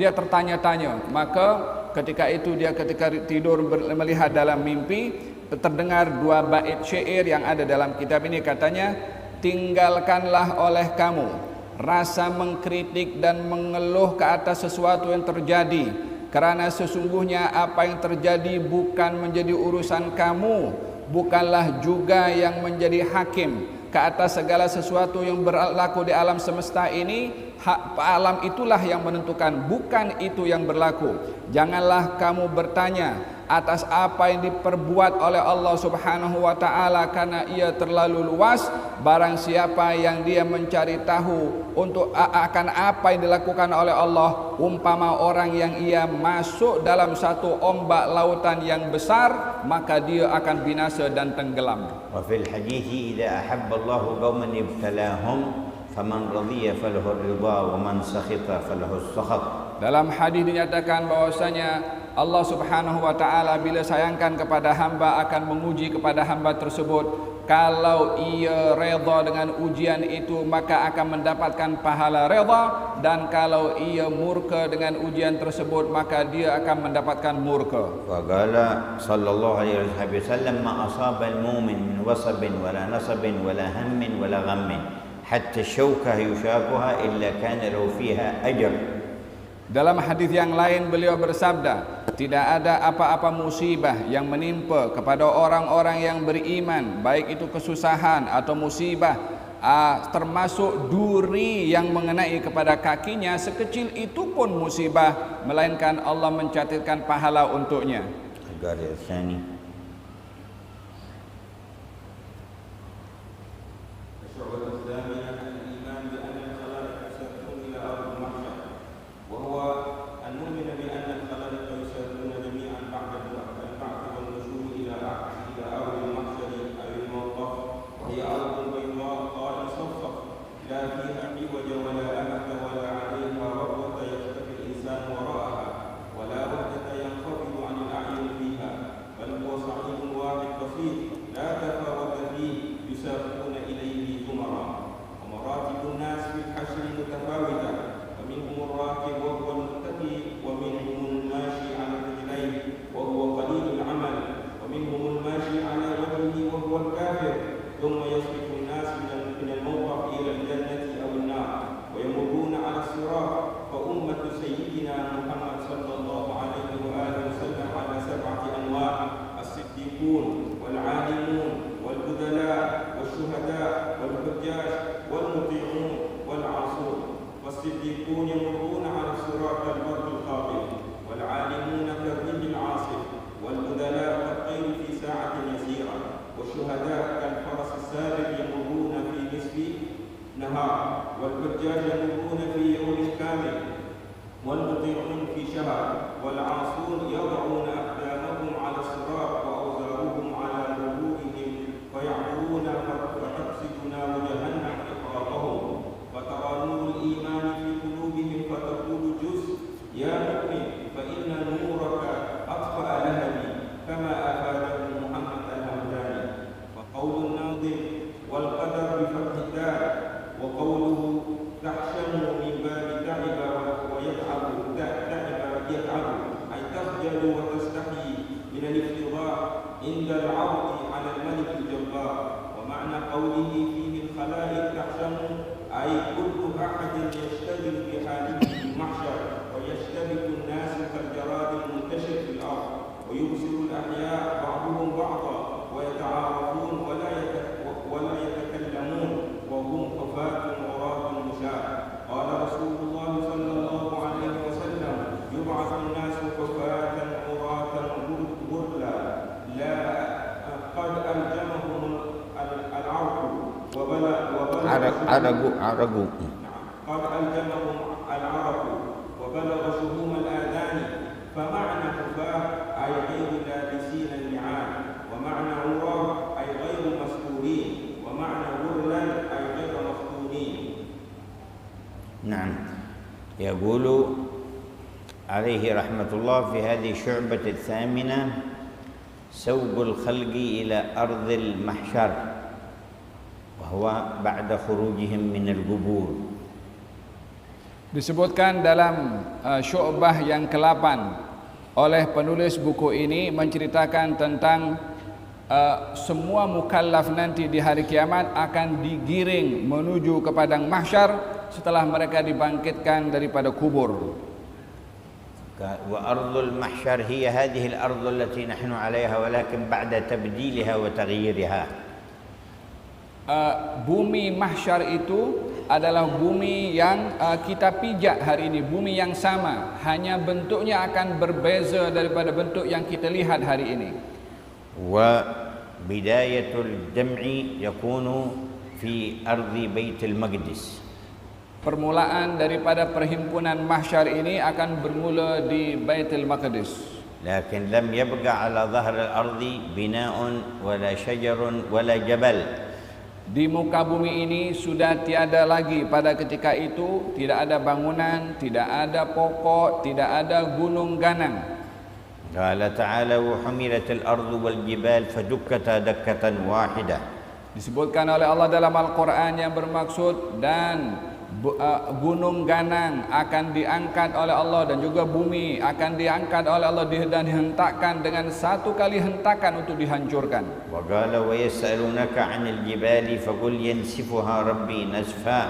Dia tertanya-tanya. Maka ketika itu dia ketika tidur melihat dalam mimpi terdengar dua bait syair yang ada dalam kitab ini. Katanya, tinggalkanlah oleh kamu rasa mengkritik dan mengeluh ke atas sesuatu yang terjadi, kerana sesungguhnya apa yang terjadi bukan menjadi urusan kamu, bukanlah juga yang menjadi hakim ke atas segala sesuatu yang berlaku di alam semesta ini. Alam itulah yang menentukan, bukan itu yang berlaku. Janganlah kamu bertanya atas apa yang diperbuat oleh Allah Subhanahu wa taala karena ia terlalu luas. Barang siapa yang dia mencari tahu untuk akan apa yang dilakukan oleh Allah, umpama orang yang ia masuk dalam satu ombak lautan yang besar, maka dia akan binasa dan tenggelam. Wa fil hadits idza ahabba Allahu qauman ibtalahum faman radiya falahu ar-ridha wa man sakhita falahu as-sakhat. Dalam hadis dinyatakan bahwasanya Allah Subhanahu wa taala bila sayangkan kepada hamba akan menguji kepada hamba tersebut. Kalau ia redha dengan ujian itu maka akan mendapatkan pahala redha, dan kalau ia murka dengan ujian tersebut maka dia akan mendapatkan murka. Wa qala sallallahu alaihi wasallam ma asaba al-mu'min min wasabin wala nasabin wala hammin wala ghammin hatta syauka yushaquha illa kana lahu fiha ajr. Dalam hadis yang lain beliau bersabda, tidak ada apa-apa musibah yang menimpa kepada orang-orang yang beriman, baik itu kesusahan atau musibah, termasuk duri yang mengenai kepada kakinya, sekecil itu pun musibah, melainkan Allah mencatatkan pahala untuknya. والحجاج يمرون في يوم كامل والمطيعون في شهر والعاصون يضعون أقدامهم على الصراط وأوزارهم على ظهورهم فيعبرون فتقصد نار جهنم رقابهم وترى نور الإيمان في قلوبهم فتقول جزء يا مؤمن فإن نورك أطفأ لهبي كما أفاده محمد الهمداني. وقول الناظم والقدر بفتح الدار وقوله تحشم من باب تعب ويتعب يتعب أي تخجل وتستحي من الافتضاء عند العرض على الملك الجبار. ومعنى قوله فيه الخلائق تحشم أي كل أحد يشتغل بحاله في المحشر ويشتبك الناس كالجراد المنتشر في الأرض ويبصر الأحياء بعضهم بعضا ويتعارفون ولا يتكلمون وهم حفاة عراة مشاة. قال رسول الله صلى الله عليه وسلم يبعث الناس حفاة عراة غرلا لا قد ألجمهم العرق عرقوا قد ألجمهم العرق وبلغ شهوم الآذان. فمعنى حفاة أي غير لابسين النعال ومعنى عراة أي غير مستورين ومعنى غرلا أي غير مفتونين. نعم. يقول عليه رحمة الله في هذه الشعبة الثامنة سوق الخلق إلى أرض المحشر وهو بعد خروجهم من القبور. Disebutkan dalam syu'bah yang ke-8 oleh penulis buku ini menceritakan tentang semua mukallaf nanti di hari kiamat akan digiring menuju ke padang mahsyar setelah mereka dibangkitkan daripada kubur. وأرض المحشر هي هذه الأرض التي نحن عليها ولكن بعد تبديلها وتغييرها. Bumi mahsyar itu adalah bumi yang kita pijak hari ini, bumi yang sama, hanya bentuknya akan berbeza daripada bentuk yang kita lihat hari ini. وبداية الجمع يكون في أرض بيت المقدس. Permulaan daripada perhimpunan mahsyar ini akan bermula di Baitul Maqdis. لكن لم يبقى على ظهر الأرض بناء ولا شجر ولا جبل. Di muka bumi ini sudah tiada lagi pada ketika itu, tidak ada bangunan, tidak ada pokok, tidak ada gunung ganang. قال تعالى وحملت الأرض والجبال فدكتا دكة واحدة. Disebutkan oleh Allah dalam Al-Quran yang bermaksud dan gunung ganang akan diangkat oleh Allah dan juga bumi akan diangkat oleh Allah dan dihentakkan dengan satu kali hentakan untuk dihancurkan. وقال ويسألونك عن الجبال فقل ينسفها ربي نسفا.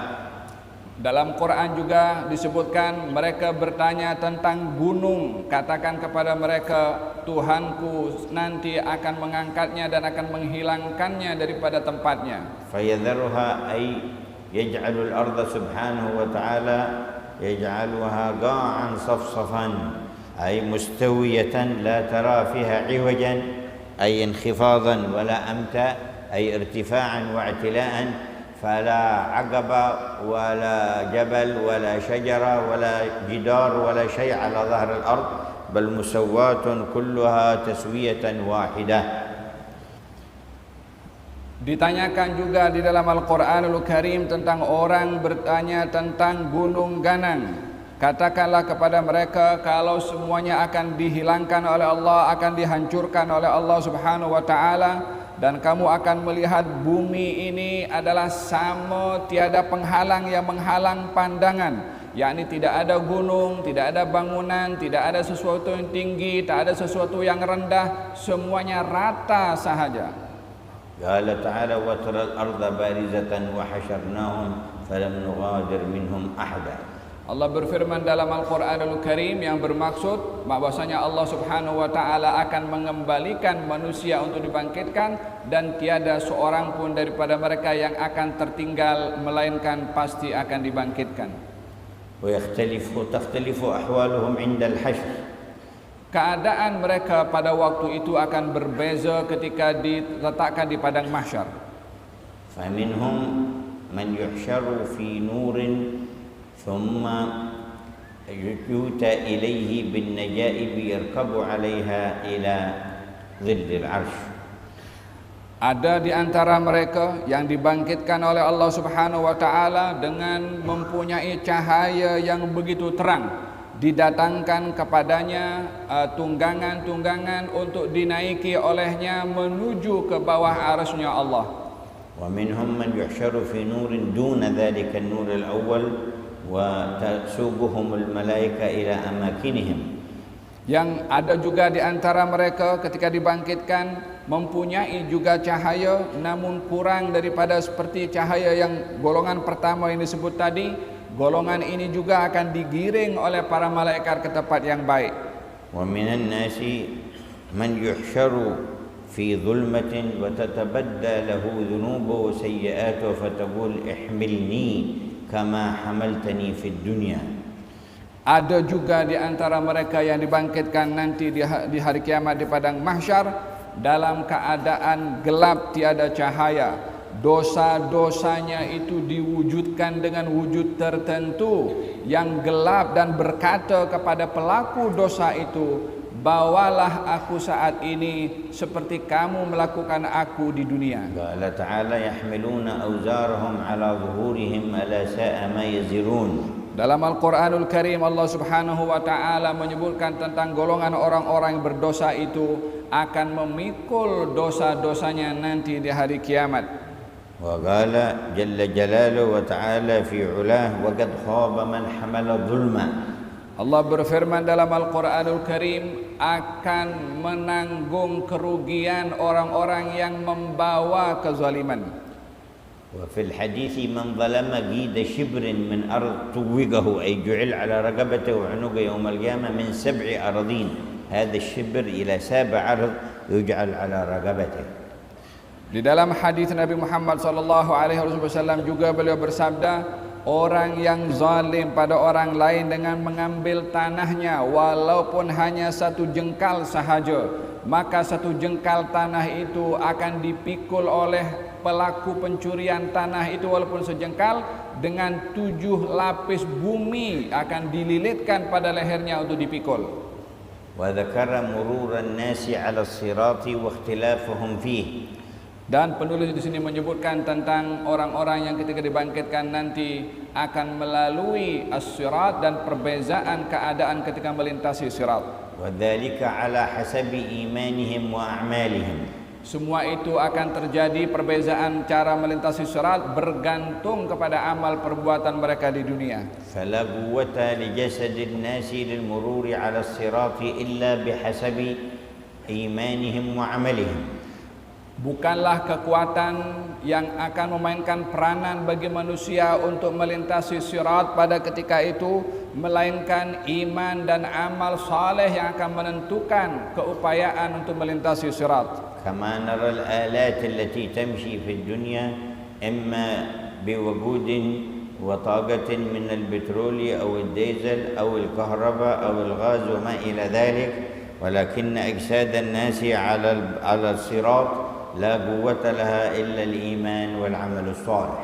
Dalam Quran juga disebutkan mereka bertanya tentang gunung, katakan kepada mereka Tuhanku nanti akan mengangkatnya dan akan menghilangkannya daripada tempatnya. فيذرها أي يجعل الأرض سبحانه وتعالى يجعلها قاعا صفصفا أي مستوية لا ترى فيها عوجا أي انخفاضا ولا أمتا أي ارتفاعا واعتلاء فلا عقب ولا جبل ولا شجرة ولا جدار ولا شيء على ظهر الأرض بل مسوات كلها تسوية واحدة. Ditanyakan juga di dalam Al-Quranul Karim tentang orang bertanya tentang gunung ganang. Katakanlah kepada mereka kalau semuanya akan dihilangkan oleh Allah, akan dihancurkan oleh Allah Subhanahu wa taala, dan kamu akan melihat bumi ini adalah sama, tiada penghalang yang menghalang pandangan, yakni tidak ada gunung, tidak ada bangunan, tidak ada sesuatu yang tinggi, tak ada sesuatu yang rendah, semuanya rata sahaja. قال تعالى وترى الأرض بارزة وحشرناهم فلم نغادر منهم أحدا. Allah berfirman dalam Al-Quranul Karim yang bermaksud bahwasanya Allah Subhanahu wa taala akan mengembalikan manusia untuk dibangkitkan dan tiada seorang pun daripada mereka yang akan tertinggal melainkan pasti akan dibangkitkan. وتختلف أحوالهم عند الحشر. Keadaan mereka pada waktu itu akan berbeza ketika diletakkan di padang mahsyar. فمنهم من يحشر في نور ثم يؤتى إليه بالنجائب يركب عليها إلى ظل العرش. Ada di antara mereka yang dibangkitkan oleh Allah Subhanahu wa taala dengan mempunyai cahaya yang begitu terang, didatangkan kepadanya tunggangan-tunggangan untuk dinaiki olehnya menuju ke bawah arasy-Nya Allah. ومنهم من يحشر في نور دون ذلك النور الأول وتسوقهم الملائكة إلى أماكنهم. Yang ada juga di antara mereka ketika dibangkitkan mempunyai juga cahaya namun kurang daripada seperti cahaya yang golongan pertama yang disebut tadi. Golongan ini juga akan digiring oleh para malaikat ke tempat yang baik. ومن الناس من يحشر في ظلمة وتتبدى له ذنوبه وسيئاته فتقول احملني كما حملتني في الدنيا. Ada juga di antara mereka yang dibangkitkan nanti di hari kiamat di padang mahsyar dalam keadaan gelap tiada cahaya. Dosa-dosanya itu diwujudkan dengan wujud tertentu yang gelap dan berkata kepada pelaku dosa itu, bawalah aku saat ini seperti kamu melakukan aku di dunia. قال تعالى يحملون أوزارهم على ظهورهم ألا ساء ما يزرون. Dalam Al-Quranul Karim Allah Subhanahu wa ta'ala menyebutkan tentang golongan orang-orang yang berdosa itu akan memikul dosa-dosanya nanti di hari kiamat. وقال جل جلاله وتعالى في علاه وقد خاب من حمل ظلما. Allah berfirman dalam Al-Quranul Karim akan menanggung kerugian orang-orang yang membawa kezaliman. وفي الحديث من ظلم قيد شبر من أرض طوقه أي جعل على رقبته وعنقه يوم القيامة من 7 أراضين. هذا الشبر إلى 7 أرض يجعل على رقبته. Di dalam hadis Nabi Muhammad sallallahu alaihi wasallam juga beliau bersabda, orang yang zalim pada orang lain dengan mengambil tanahnya walaupun hanya 1 jengkal sahaja, maka 1 jengkal tanah itu akan dipikul oleh pelaku pencurian tanah itu walaupun sejengkal dengan 7 lapis bumi akan dililitkan pada lehernya untuk dipikul. وذكر مرور الناس على الصراط واختلافهم فيه. Dan penulis di sini menyebutkan tentang orang-orang yang ketika dibangkitkan nanti akan melalui as-sirat dan perbezaan keadaan ketika melintasi sirat. وذلك على حسب إيمانهم وأعمالهم. Semua itu akan terjadi perbezaan cara melintasi sirat bergantung kepada amal perbuatan mereka di dunia. فلا قوة لجسد الناس للمرور على الصراط إلا بحسب إيمانهم وعملهم. Bukanlah kekuatan yang akan memainkan peranan bagi manusia untuk melintasi sirat pada ketika itu, melainkan iman dan amal saleh yang akan menentukan keupayaan untuk melintasi sirat. كما نرى الآلات التي تمشي في الدنيا إما بوجود وطاقة من البترول أو الديزل أو الكهرباء أو الغاز وما إلى ذلك، ولكن أجساد الناس على الصراط لا قوة لها إلا الإيمان والعمل الصالح.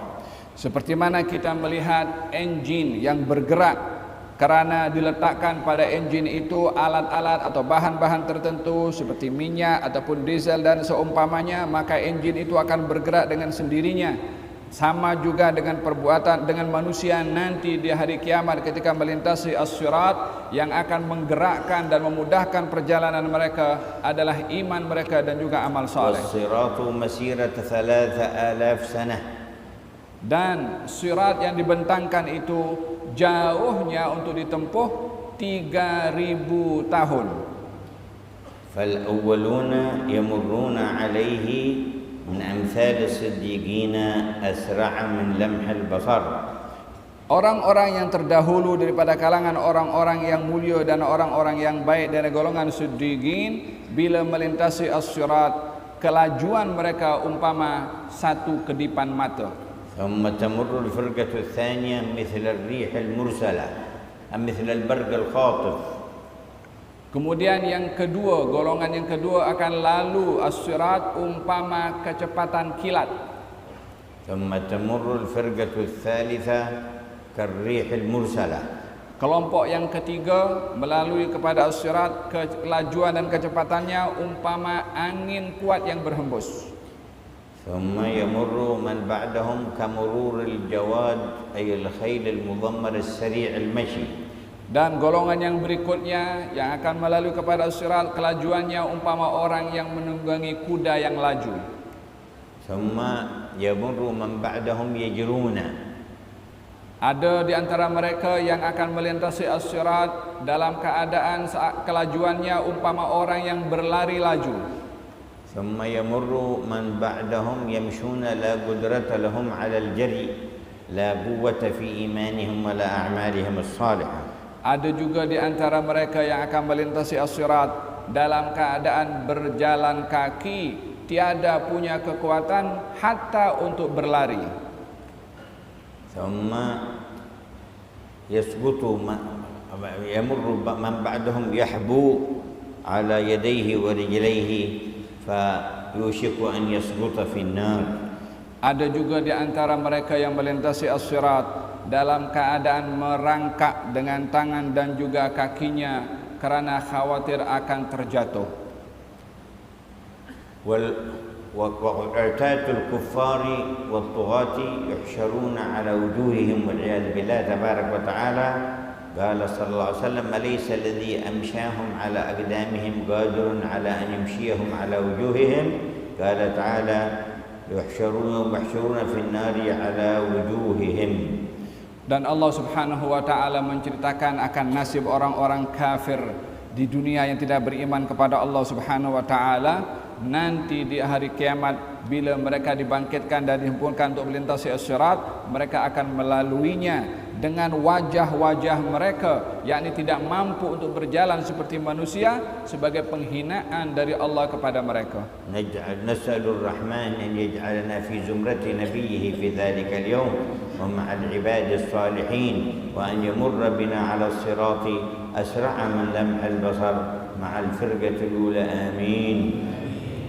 Seperti mana kita melihat enjin yang bergerak karena diletakkan pada enjin itu alat-alat atau bahan-bahan tertentu seperti minyak ataupun diesel dan seumpamanya, maka enjin itu akan bergerak dengan sendirinya. Sama juga dengan perbuatan dengan manusia nanti di hari kiamat ketika melintasi as-sirat, yang akan menggerakkan dan memudahkan perjalanan mereka adalah iman mereka dan juga amal saleh. والصراط مسيرة 3000 سنة. Dan sirat yang dibentangkan itu jauhnya untuk ditempuh 3000 tahun. فالأولون يمرون عليه من أمثال الصديقين أسرع من لمح البصر. Orang-orang yang terdahulu daripada kalangan orang-orang yang mulia dan orang-orang yang baik dari golongan siddiqin, bila melintasi as-sirat, kelajuan mereka umpama 1 kedipan mata. ثم تمر الفرقة الثانية مثل الريح المرسلة أم مثل البرق الخاطف. Kemudian yang kedua, golongan yang kedua akan lalu as-sirat umpama kecepatan kilat. ثم تمر الفرقة الثالثة كالريح المرسلة. Kelompok yang ketiga melalui kepada as-sirat, kelajuan dan kecepatannya umpama angin kuat yang berhembus. ثم يمر من بعدهم كمرور الجواد أي الخيل المضمر السريع المشي. Dan golongan yang berikutnya yang akan melalui kepada as-sirat, kelajuannya umpama orang yang menunggangi kuda yang laju. ثم يمر من بعدهم يجرون. Ada di antara mereka yang akan melintasi as-sirat dalam keadaan saat kelajuannya umpama orang yang berlari laju. ثم يمر من بعدهم يمشون لا قدرة لهم على الجري لا قوة في إيمانهم ولا أعمالهم الصالحة. Ada juga di antara mereka yang akan melintasi as-sirat dalam keadaan berjalan kaki, tiada punya kekuatan hatta untuk berlari. ثم يسقط يمر من بعدهم يحبو على يديه ورجليه فيوشك أن يسقط في النار. Ada juga di antara mereka yang melintasi as-sirat dalam keadaan merangkak dengan tangan dan juga kakinya karena khawatir akan terjatuh. وعتاة الكفار والطغاة يحشرون على وجوههم والعياذ بالله تبارك وتعالى. قال صلى الله عليه وسلم أليس الذي أمشاهم على أقدامهم قادر على أن يمشيهم على وجوههم؟ قال تعالى يحشرون في النار على وجوههم. Dan Allah Subhanahu wa taala menceritakan akan nasib orang-orang kafir di dunia yang tidak beriman kepada Allah Subhanahu wa taala. Nanti di hari kiamat bila mereka dibangkitkan dan dihimpunkan untuk melintasi as-sirat, mereka akan melaluinya dengan wajah-wajah mereka, yakni tidak mampu untuk berjalan seperti manusia, sebagai penghinaan dari Allah kepada mereka. Nas'alur Rahman an yaj'alana fi zumrati nabiyhi fi dhalika al-yawm wa ma'a al-ibadi as-salihin wa an yamurra bina 'ala as-sirati asra'a min lamhil basar ma'a al-firqati al-ula. Amin.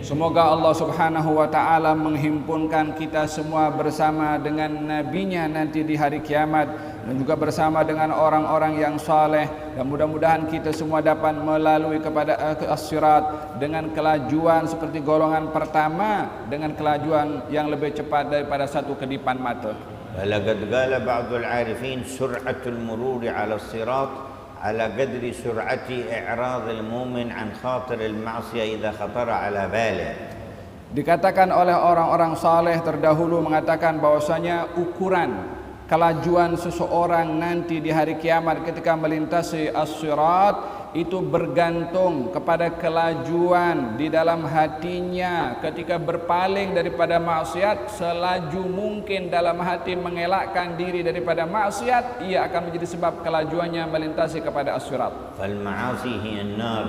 Semoga Allah Subhanahu wa taala menghimpunkan kita semua bersama dengan nabinya nanti di hari kiamat, dan juga bersama dengan orang-orang yang saleh, dan mudah-mudahan kita semua dapat melalui kepada as-sirat dengan kelajuan seperti golongan pertama, dengan kelajuan yang lebih cepat daripada satu kedipan mata. Laqad qala ba'dul 'arifin sur'atul mururi 'ala as-sirat على قدر سرعة إعراض المؤمن عن خاطر المعصية إذا خطر على باله. Dikatakan oleh orang-orang saleh terdahulu mengatakan bahwasanya ukuran kelajuan seseorang nanti di hari kiamat ketika melintasi as-sirat itu bergantung kepada kelajuan di dalam hatinya ketika berpaling daripada maksiat. Selaju mungkin dalam hati mengelakkan diri daripada maksiat, ia akan menjadi sebab kelajuannya melintasi kepada as-sirat. Fal ma'asi hiya an-nar.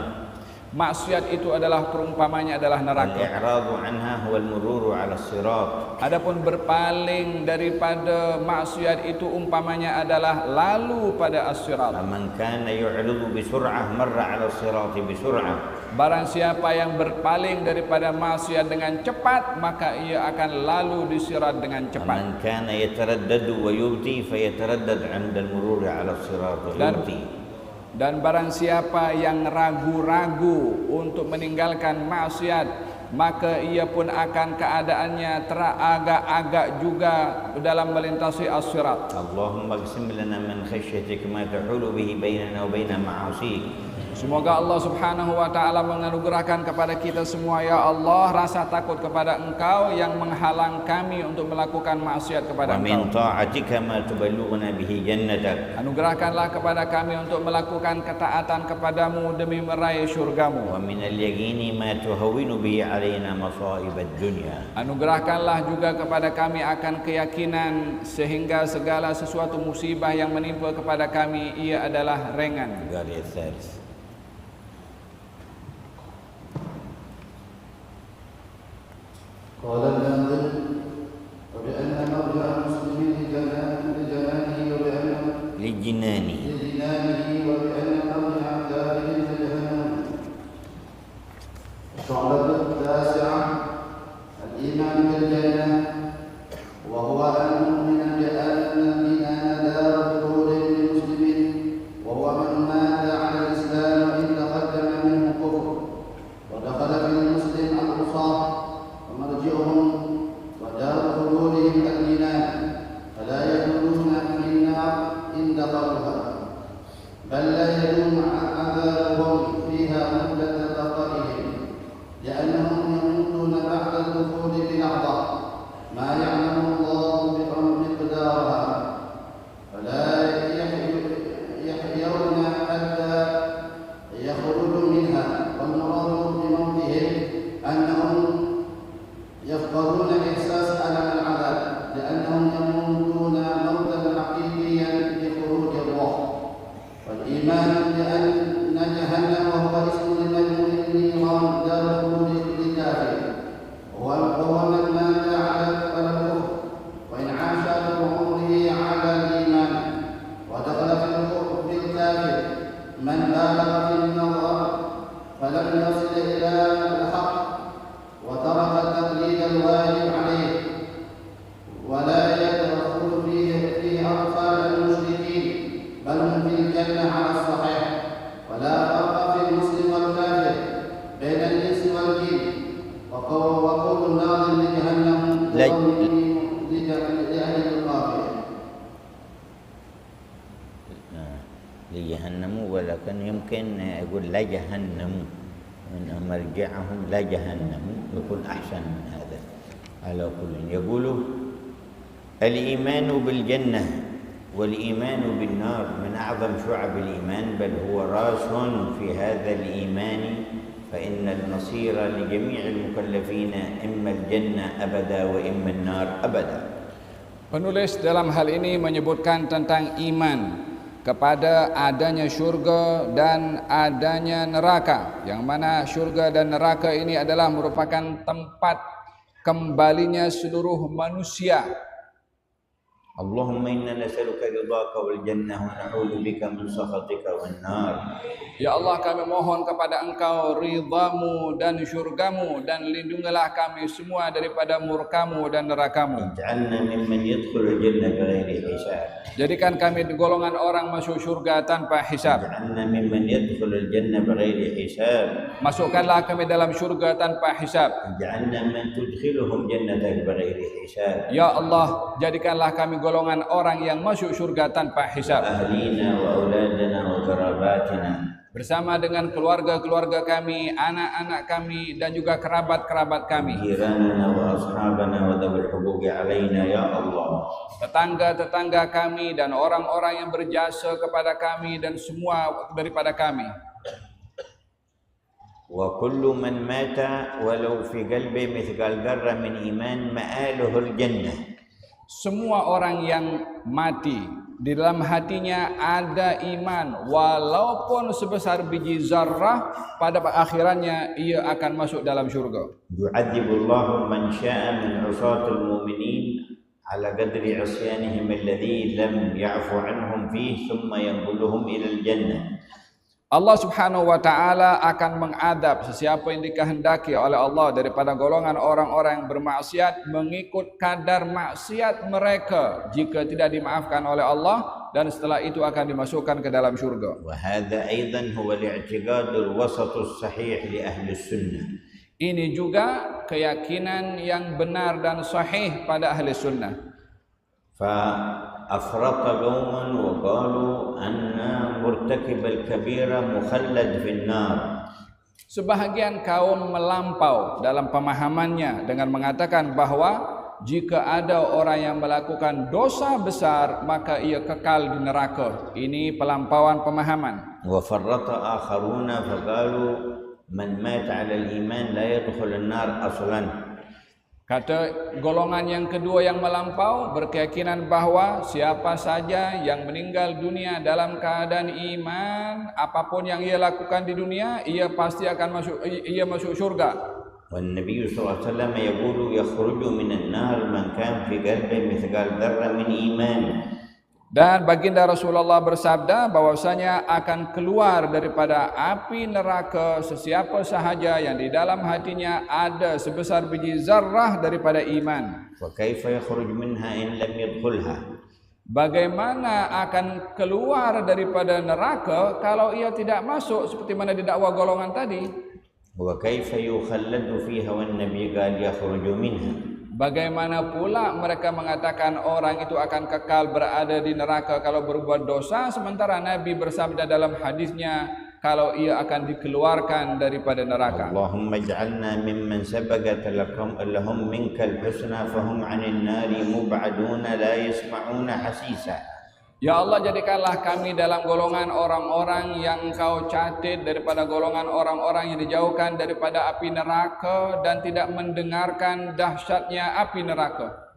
Maksiat itu adalah perumpamannya adalah neraka. Al-i'radu anha huwa al-mururu 'ala as-sirat. Adapun berpaling daripada maksiat itu umpamanya adalah lalu pada as-sirat. Man kana yu'ridu bi sur'ah marra 'ala as-sirat bi sur'ah. Barang siapa yang berpaling daripada maksiat dengan cepat, maka ia akan lalu di sirat dengan cepat. Man kana yataraddadu wa yubti fayataraddad 'inda al-mururi 'ala as-sirat wa yubti. Dan barang siapa yang ragu-ragu untuk meninggalkan maksiat, maka ia pun akan keadaannya teragak-agak juga dalam melintasi as-sirat. Allahumma qsim lana min khashyatik ma tahulu bihi bainana wa baina ma'asik. Semoga Allah Subhanahu wa taala menganugerahkan kepada kita semua, ya Allah, rasa takut kepada Engkau yang menghalang kami untuk melakukan maksiat kepada Engkau. Wa min ta'atika ma tuballighuna bihi jannatak. Anugerahkanlah kepada kami untuk melakukan ketaatan kepadamu demi meraih syurgamu. Wa min al-yaqini ma tuhawwinu bihi 'alaina masa'ib ad-dunya. Anugerahkanlah juga kepada kami akan keyakinan sehingga segala sesuatu musibah yang menimpa kepada kami ia adalah ringan. قال الناظم وبأن مرجع المسلمين لجنانه وبأن مرجع داره لجهنم. الشعبة التاسعة الإيمان بالجنة، وهو قلوبهم الإيمان فلا يدخلون في النار إن دخلوها بل لا يدوم عذابهم فيها مدة بقائهم لأنهم يموتون بعد الدخول بلحظة ما يعلم الله مقدارها فلا يحيون حتى يخرجوا منها والمراد بموتهم أنهم يفقدون إحساس ألم العذاب لأنهم يموتون موتا حقيقيا بخروج الروح والإيمان بأن جهنم وهو اسم لمجموع النيران دار الخلود للكافر وهو من مات على الكفر وإن عاش بعمره على الإيمان ودخل في الكافر من بالغ في النظر فلم يصل إلى الحق وترك التقليد الواجب عليه ولا يدخل فيه أطفال المشركين بل هم في الجنة على الصحيح ولا فرق في المسلم والكافر بين الإنس والجن وقول الناظم لجهنم لأهل القافية لجهنم ولكن يمكن أقول لا جهنم من مرجعهم لا جهنم يكون أحسن من هذا. على كل يقول الإيمان بالجنة والإيمان بالنار من أعظم شعب الإيمان بل هو راس في هذا الإيمان فإن المصير لجميع المكلفين إما الجنة أبدا وإما النار أبدا. Penulis dalam hal ini menyebutkan tentang iman kepada adanya syurga dan adanya neraka, yang mana syurga dan neraka ini adalah merupakan tempat kembalinya seluruh manusia. Allahumma inna nas'aluka ridhaka wal jannah wa na'udzu bika min sakhatika wan nar. Ya Allah, kami mohon kepada Engkau ridhamu dan syurgamu, dan lindungilah kami semua daripada murkamu dan nerakamu. Ij'alna mimman yadkhulul jannah bighairi hisab. Jadikan kami golongan orang masuk surga tanpa hisab. Ij'alna mimman yadkhulul jannah bighairi hisab. Masukkanlah kami dalam surga tanpa hisab. Ij'alna man tudkhiluhum jannatan bighairi hisab. Ya Allah, jadikanlah kami golongan orang yang masuk surga tanpa hisab. Ahlina wa auladana wa qarabatina. Bersama dengan keluarga-keluarga kami, anak-anak kami dan juga kerabat-kerabat kami. Jiranana wa ashabana wa dhawil huquqi alaina ya Allah. Tetangga-tetangga kami dan orang-orang yang berjasa kepada kami dan semua daripada kami. Wa kullu man mata walau fi qalbi mithqal dzarrah min iman ma'aluhul jannah. Semua orang yang mati di dalam hatinya ada iman walaupun sebesar biji zarrah, pada akhirannya ia akan masuk dalam syurga. Yu'adzibullahu man syaa min 'usatil mu'minin ala qadri 'isyanihim alladhi lam ya'fu 'anhum fihi thumma yanquluhum ila al-jannah. Allah Subhanahu wa taala akan mengadab sesiapa yang dikehendaki oleh Allah daripada golongan orang-orang yang bermaksiat mengikut kadar maksiat mereka jika tidak dimaafkan oleh Allah, dan setelah itu akan dimasukkan ke dalam syurga. Wa hadha aidan huwa al-i'tiqadul wasatus sahih li ahli sunnah. Ini juga keyakinan yang benar dan sahih pada ahli sunnah. فأفرط قوما وقالوا أن مرتكب الكبيرة مخلد في النار. Sebahagian kaum melampau dalam pemahamannya dengan mengatakan bahwa jika ada orang yang melakukan dosa besar maka ia kekal di neraka. Ini pelampauan pemahaman. وفرط آخرون فقالوا من مات على الإيمان لا يدخل النار أصلا. Kata golongan yang kedua yang melampau berkeyakinan bahwa siapa saja yang meninggal dunia dalam keadaan iman, apapun yang ia lakukan di dunia, ia pasti akan masuk surga. Wan Nabi sallallahu alaihi wasallam yaqulu yakhruju minan nar man kan fi qalbi mithqal dzarrah min iman. Dan baginda Rasulullah bersabda bahwasanya akan keluar daripada api neraka sesiapa sahaja yang di dalam hatinya ada sebesar biji zarrah daripada iman. Wa kaifa yakhruj minha in lam yadkhulha? Bagaimana akan keluar daripada neraka kalau ia tidak masuk, seperti mana didakwa golongan tadi? Wa kaifa yukhalladu fiha wan nabiy qala yakhruju minha? Bagaimana pula mereka mengatakan orang itu akan kekal berada di neraka kalau berbuat dosa, sementara Nabi bersabda dalam hadisnya kalau ia akan dikeluarkan daripada neraka. Allahumma ij'alna mimman sabaqat lahum minkal husna fahum 'anil nari mub'aduna la yasma'una hasisa. Ya Allah, jadikanlah kami dalam golongan orang-orang yang Engkau catat daripada golongan orang-orang yang dijauhkan daripada api neraka dan tidak mendengarkan dahsyatnya api neraka.